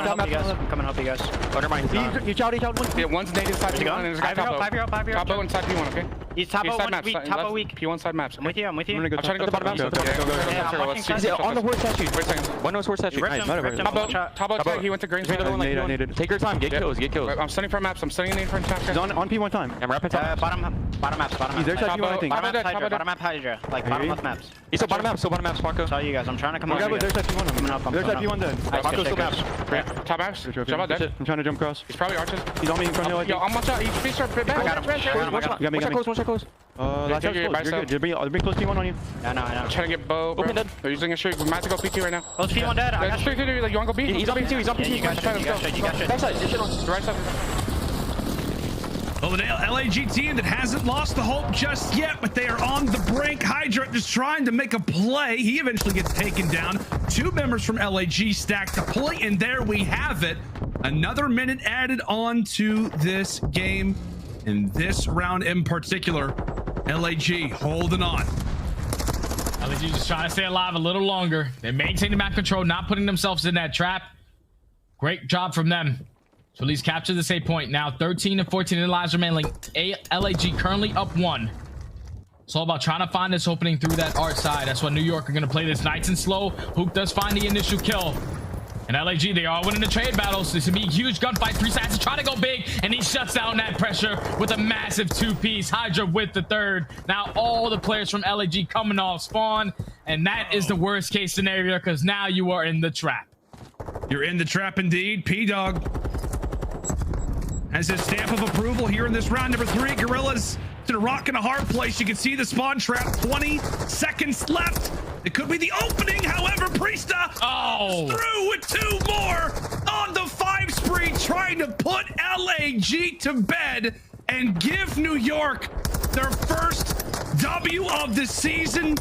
help you guys. Order mine. You child one. Yeah, one's native side P1 and there's a guy top O inside P1, okay? He's top O weak. P1 side maps. I'm with you. I'm trying to go to the bottom mouse. Go. On the horse statue. Wait a second. One knows horse statue. Top O, he went to green. I need it. Take your time. Get kills. I'm stunning for maps. I'm stunning in front of He's on P1 time. I'm rapid top. Bottom maps. He's there side P1, I think. Bottom map HyDra. Like bottom left maps. He's still bottom maps, Marco. Tell you guys, I'm trying to come over. There's side P1. There's side P1 dead. Marco's still maps. Top maps. Jump out dead. I'm trying to jump across. He's probably arches. He's on me in front of you. Yo, I'm watch out. He's free sharp. I got him. You got me. One shot close. Last shot close. You're good. They're bring close P1 on you. I know. I'm trying to get bow. Open dead. They're using a streak. We might have to go P2 right now. Close P1 dead. I got you. You want to go B? He's on P2. You got shot. Backside. Just shit on. Right side. Well, the LAG team that hasn't lost the hope just yet, but they are on the brink. HyDra just trying to make a play. He eventually gets taken down. 2 members from LAG stacked the play, and there we have it. Another minute added on to this game. In this round in particular, LAG holding on. LAG just trying to stay alive a little longer. They maintain the map control, not putting themselves in that trap. Great job from them. So at least capture this 8 point. Now 13 and 14 in lives remaining. LAG currently up 1. It's all about trying to find this opening through that art side. That's why New York are going to play this nice and slow. Hook does find the initial kill. And LAG, they are winning the trade battles. This will be a huge gunfight. Priestahh has to try to go big, and he shuts down that pressure with a massive 2-piece. HyDra with the third. Now all the players from LAG coming off spawn, and that is the worst case scenario because now you are in the trap. You're in the trap indeed. P-Dog has his stamp of approval here in this round number 3. Guerrillas to a rock in a hard place. You can see the spawn trap. 20 seconds left. It could be the opening. However, Priestahh through with 2 more on the 5 spree, trying to put LAG to bed and give New York their first W of the season.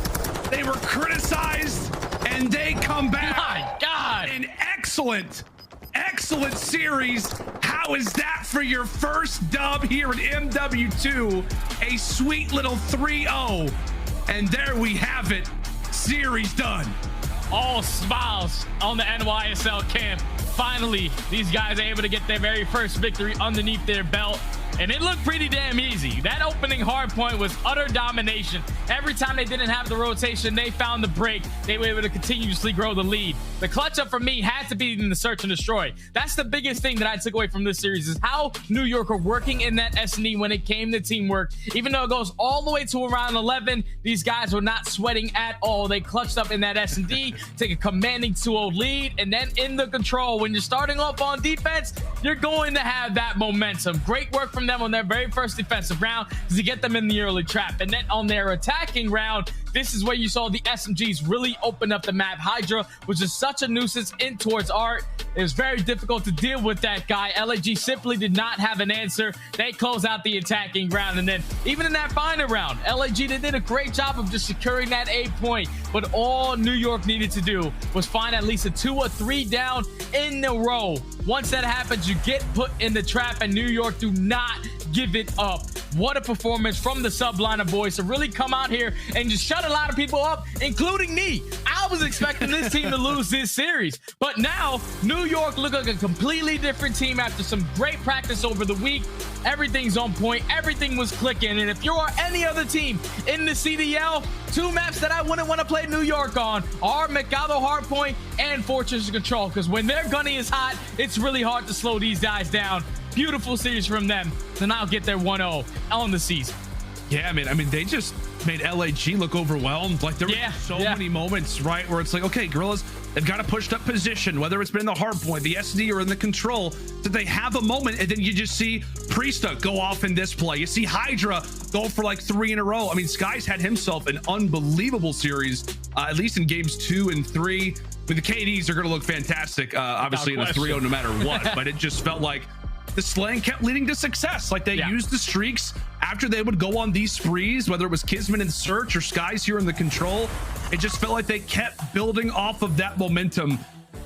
They were criticized and they come back. My God. An excellent series. How is that for your first dub here at MW2? A sweet little 3-0. And there we have it. Series done. All smiles on the NYSL camp. Finally, these guys are able to get their very first victory underneath their belt. And it looked pretty damn easy. That opening hard point was utter domination. Every time they didn't have the rotation, they found the break. They were able to continuously grow the lead. The clutch up for me had to be in the search and destroy. That's the biggest thing that I took away from this series is how New York are working in that S&E when it came to teamwork. Even though it goes all the way to around 11, these guys were not sweating at all. They clutched up in that S&D, take a commanding 2-0 lead, and then in the control. When you're starting off on defense, you're going to have that momentum. Great work from them on their very first defensive round to get them in the early trap. And then on their attacking round, this is where you saw the SMGs really open up the map. HyDra was just such a nuisance in towards Art. It was very difficult to deal with that guy. LAG simply did not have an answer. They close out the attacking round. And then even in that final round, LAG, they did a great job of just securing that A point. But all New York needed to do was find at least a 2 or 3 down in a row. Once that happens, you get put in the trap, and New York do not give it up. What a performance from the Subliner boys to really come out here and just shut a lot of people up, including me. I was expecting this team to lose this series, but now New York look like a completely different team after some great practice over the week. Everything's on point. Everything was clicking. And if you are any other team in the CDL, 2 maps that I wouldn't want to play New York on are Mercado Hardpoint and Fortress Control, because when their gunny is hot, it's really hard to slow these guys down. Beautiful series from them to now get their 1-0 on the season. Yeah, man. I mean, they just made LAG look overwhelmed. Like, there were so many moments, right, where it's like, okay, Guerrillas, they've got a pushed up position, whether it's been in the hard point, the SD, or in the control, that they have a moment, and then you just see Priestahh go off in this play. You see HyDra go for like 3 in a row. I mean, Skyz had himself an unbelievable series, at least in games 2 and 3. But the KDs are going to look fantastic, obviously, in a 3-0 no matter what. But it just felt like the slaying kept leading to success. Like, they used the streaks after they would go on these sprees, whether it was KiSMET in search or Skyz here in the control. It just felt like they kept building off of that momentum.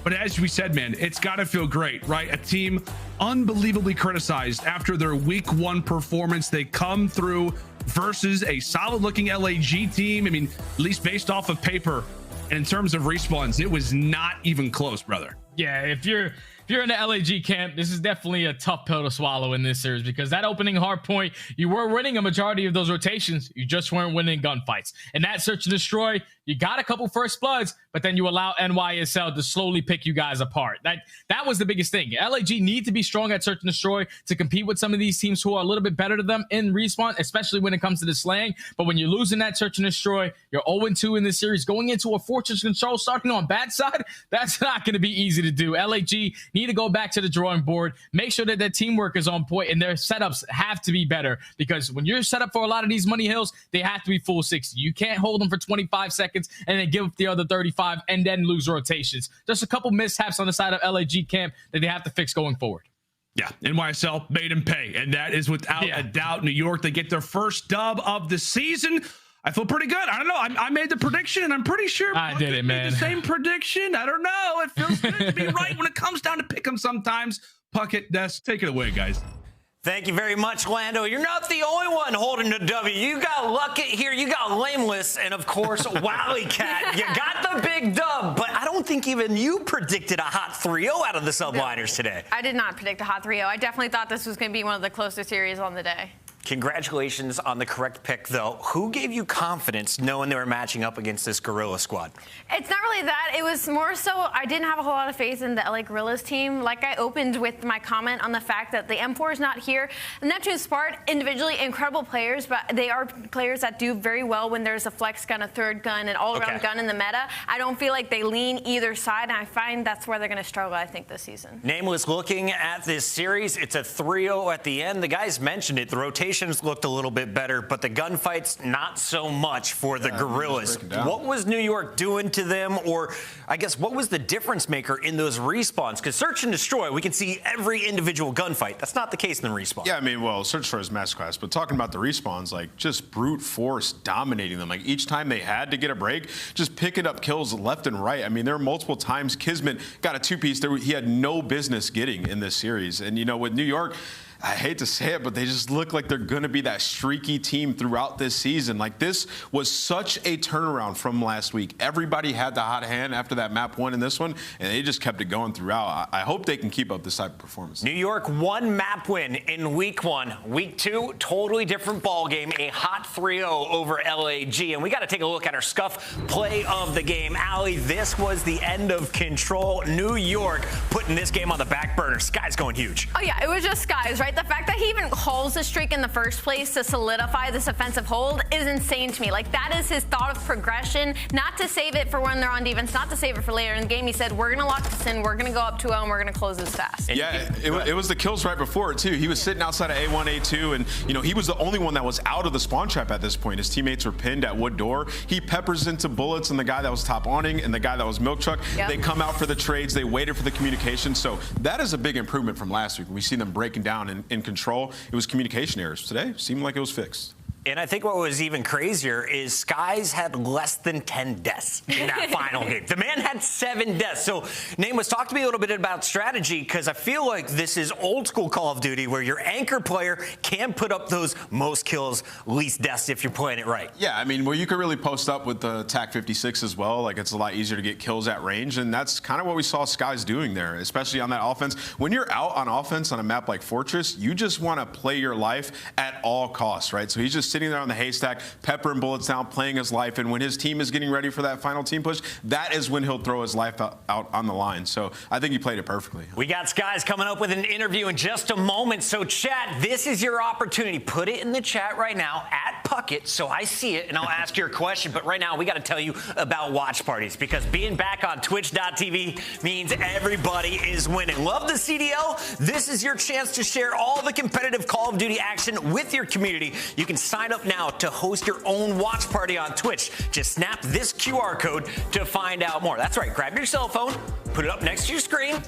But as we said, man, it's got to feel great, right? A team unbelievably criticized after their week 1 performance. They come through versus a solid looking LAG team. I mean, at least based off of paper and in terms of respawns, it was not even close, brother. Yeah, if you're in the LAG camp, this is definitely a tough pill to swallow in this series, because that opening hard point, you were winning a majority of those rotations. You just weren't winning gunfights. And that search and destroy, you got a couple first bloods, but then you allow NYSL to slowly pick you guys apart. That was the biggest thing. LAG need to be strong at search and destroy to compete with some of these teams who are a little bit better to them in respawn, especially when it comes to the slaying. But when you're losing that search and destroy, you're 0-2 in this series, going into a Fortress Control, starting on bad side, that's not going to be easy to do. LAG need to go back to the drawing board, make sure that their teamwork is on point, and their setups have to be better, because when you're set up for a lot of these money hills, they have to be full 60. You can't hold them for 25 seconds and then give up the other 35 and then lose rotations. Just a couple mishaps on the side of LAG camp that they have to fix going forward. Yeah, NYSL made him pay, and that is without a doubt. New York, they get their first dub of the season. I feel pretty good. I don't know. I made the prediction, and I'm pretty sure I did it, man. The same prediction. I don't know. It feels good to be right when it comes down to pick them sometimes. Puckett, Des, take it away, guys. Thank you very much, Lando. You're not the only one holding the W. You got Luckett here, you got Lameless, and of course, Wallycat. You got the big dub, but I don't think even you predicted a hot 3-0 out of the Subliners today. I did not predict a hot 3-0. I definitely thought this was going to be one of the closer series on the day. Congratulations on the correct pick, though. Who gave you confidence knowing they were matching up against this Guerrilla squad? It's not really that. It was more so I didn't have a whole lot of faith in the LA Guerrillas team. Like I opened with my comment on the fact that the M4 is not here. The Neptune Spark, individually incredible players, but they are players that do very well when there's a flex gun, a third gun, an all-around gun in the meta. I don't feel like they lean either side, and I find that's where they're going to struggle, I think, this season. Nameless, looking at this series, it's a 3-0 at the end. The guys mentioned it. The rotations looked a little bit better, but the gunfights, not so much for the Guerrillas. What was New York doing to them, or I guess what was the difference maker in those respawns? Because Search and Destroy, we can see every individual gunfight. That's not the case in the respawn. Yeah, I mean, well, Search and Destroy is masterclass, but talking about the respawns, like just brute force dominating them. Like each time they had to get a break, just picking up kills left and right. I mean, there were multiple times KiSMET got a 2-piece that he had no business getting in this series. And, you know, with New York, I hate to say it, but they just look like they're going to be that streaky team throughout this season. Like, this was such a turnaround from last week. Everybody had the hot hand after that map 1 in this one, and they just kept it going throughout. I hope they can keep up this type of performance. New York, 1 map win in week 1. Week 2, totally different ball game. A hot 3-0 over LAG. And we got to take a look at our Scuff play of the game. aLLeY, this was the end of control. New York putting this game on the back burner. Skyz going huge. Oh, yeah, it was just Skyz, right? The fact that he even calls the streak in the first place to solidify this offensive hold is insane to me. Like, that is his thought of progression, not to save it for when they're on defense, not to save it for later in the game. He said, we're going to lock this in, we're going to go up 2-0, and we're going to close this fast. Yeah, it was the kills right before it, too. He was sitting outside of A1, A2, and, you know, he was the only one that was out of the spawn trap at this point. His teammates were pinned at wood door. He peppers into bullets, and the guy that was top awning and the guy that was milk truck, they come out for the trades. They waited for the communication. So that is a big improvement from last week. We see them breaking down in control. It was communication errors. Today seemed like it was fixed. And I think what was even crazier is Skyz had less than 10 deaths in that final game. The man had 7 deaths. So, Nameless, talk to me a little bit about strategy, because I feel like this is old school Call of Duty where your anchor player can put up those most kills, least deaths if you're playing it right. Yeah, I mean, well, you could really post up with the TAC 56 as well. Like, it's a lot easier to get kills at range, and that's kind of what we saw Skyz doing there, especially on that offense. When you're out on offense on a map like Fortress, you just want to play your life at all costs, right? So he's just sitting there on the haystack, peppering bullets down, playing his life, and when his team is getting ready for that final team push, that is when he'll throw his life out on the line. So I think he played it perfectly. We got Skyz coming up with an interview in just a moment. So chat, this is your opportunity. Put it in the chat right now at Puckett so I see it and I'll ask your question. But right now we got to tell you about watch parties, because being back on twitch.tv means everybody is winning. Love the CDL? This is your chance to share all the competitive Call of Duty action with your community. You can sign up now to host your own watch party on Twitch. Just snap this QR code to find out more. That's right, grab your cell phone, put it up next to your screen,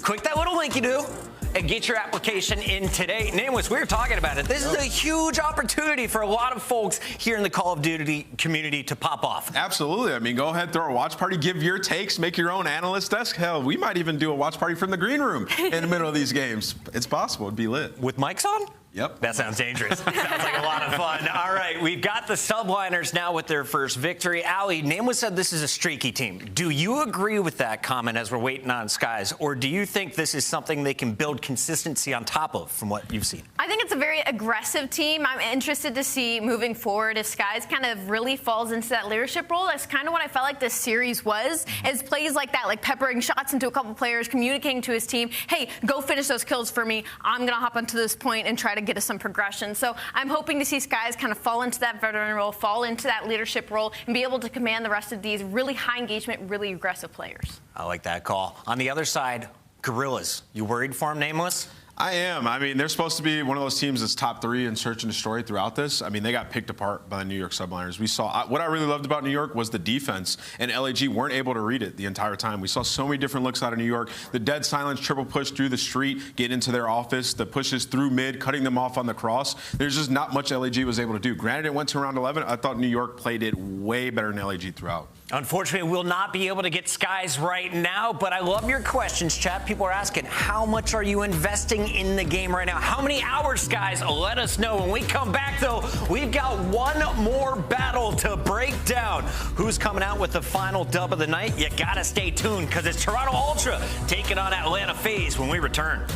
click that little link you do, and get your application in today. Nameless, we were talking about it. This is a huge opportunity for a lot of folks here in the Call of Duty community to pop off. Absolutely. I mean, go ahead, throw a watch party, give your takes, make your own analyst desk. Hell, we might even do a watch party from the green room in the middle of these games. It's possible. It'd be lit. With mics on? Yep. That sounds dangerous. Sounds like a lot of fun. All right, we've got the Subliners now with their first victory. aLLeY, Nameless said this is a streaky team. Do you agree with that comment as we're waiting on Skyz, or do you think this is something they can build consistency on top of from what you've seen? I think it's a very aggressive team. I'm interested to see moving forward if Skyz kind of really falls into that leadership role. That's kind of what I felt like this series was, is plays like that, like peppering shots into a couple players, communicating to his team, hey, go finish those kills for me. I'm going to hop onto this point and try to get us some progression. So I'm hoping to see Skyz kind of fall into that veteran role, fall into that leadership role, and be able to command the rest of these really high engagement, really aggressive players. I like that call. On the other side, Guerrillas. You worried for him, Nameless? I am. I mean, they're supposed to be one of those teams that's top 3 in search and destroy throughout this. I mean, they got picked apart by the New York Subliners. We saw what I really loved about New York was the defense, and LAG weren't able to read it the entire time. We saw so many different looks out of New York. The dead silence triple push through the street, get into their office, the pushes through mid, cutting them off on the cross. There's just not much LAG was able to do. Granted, it went to round 11. I thought New York played it way better than LAG throughout. Unfortunately, we'll not be able to get Skyz right now, but I love your questions, chat. People are asking, how much are you investing in the game right now? How many hours, Skyz? Let us know. When we come back, though, we've got one more battle to break down. Who's coming out with the final dub of the night? You gotta stay tuned, because it's Toronto Ultra taking on Atlanta FaZe when we return.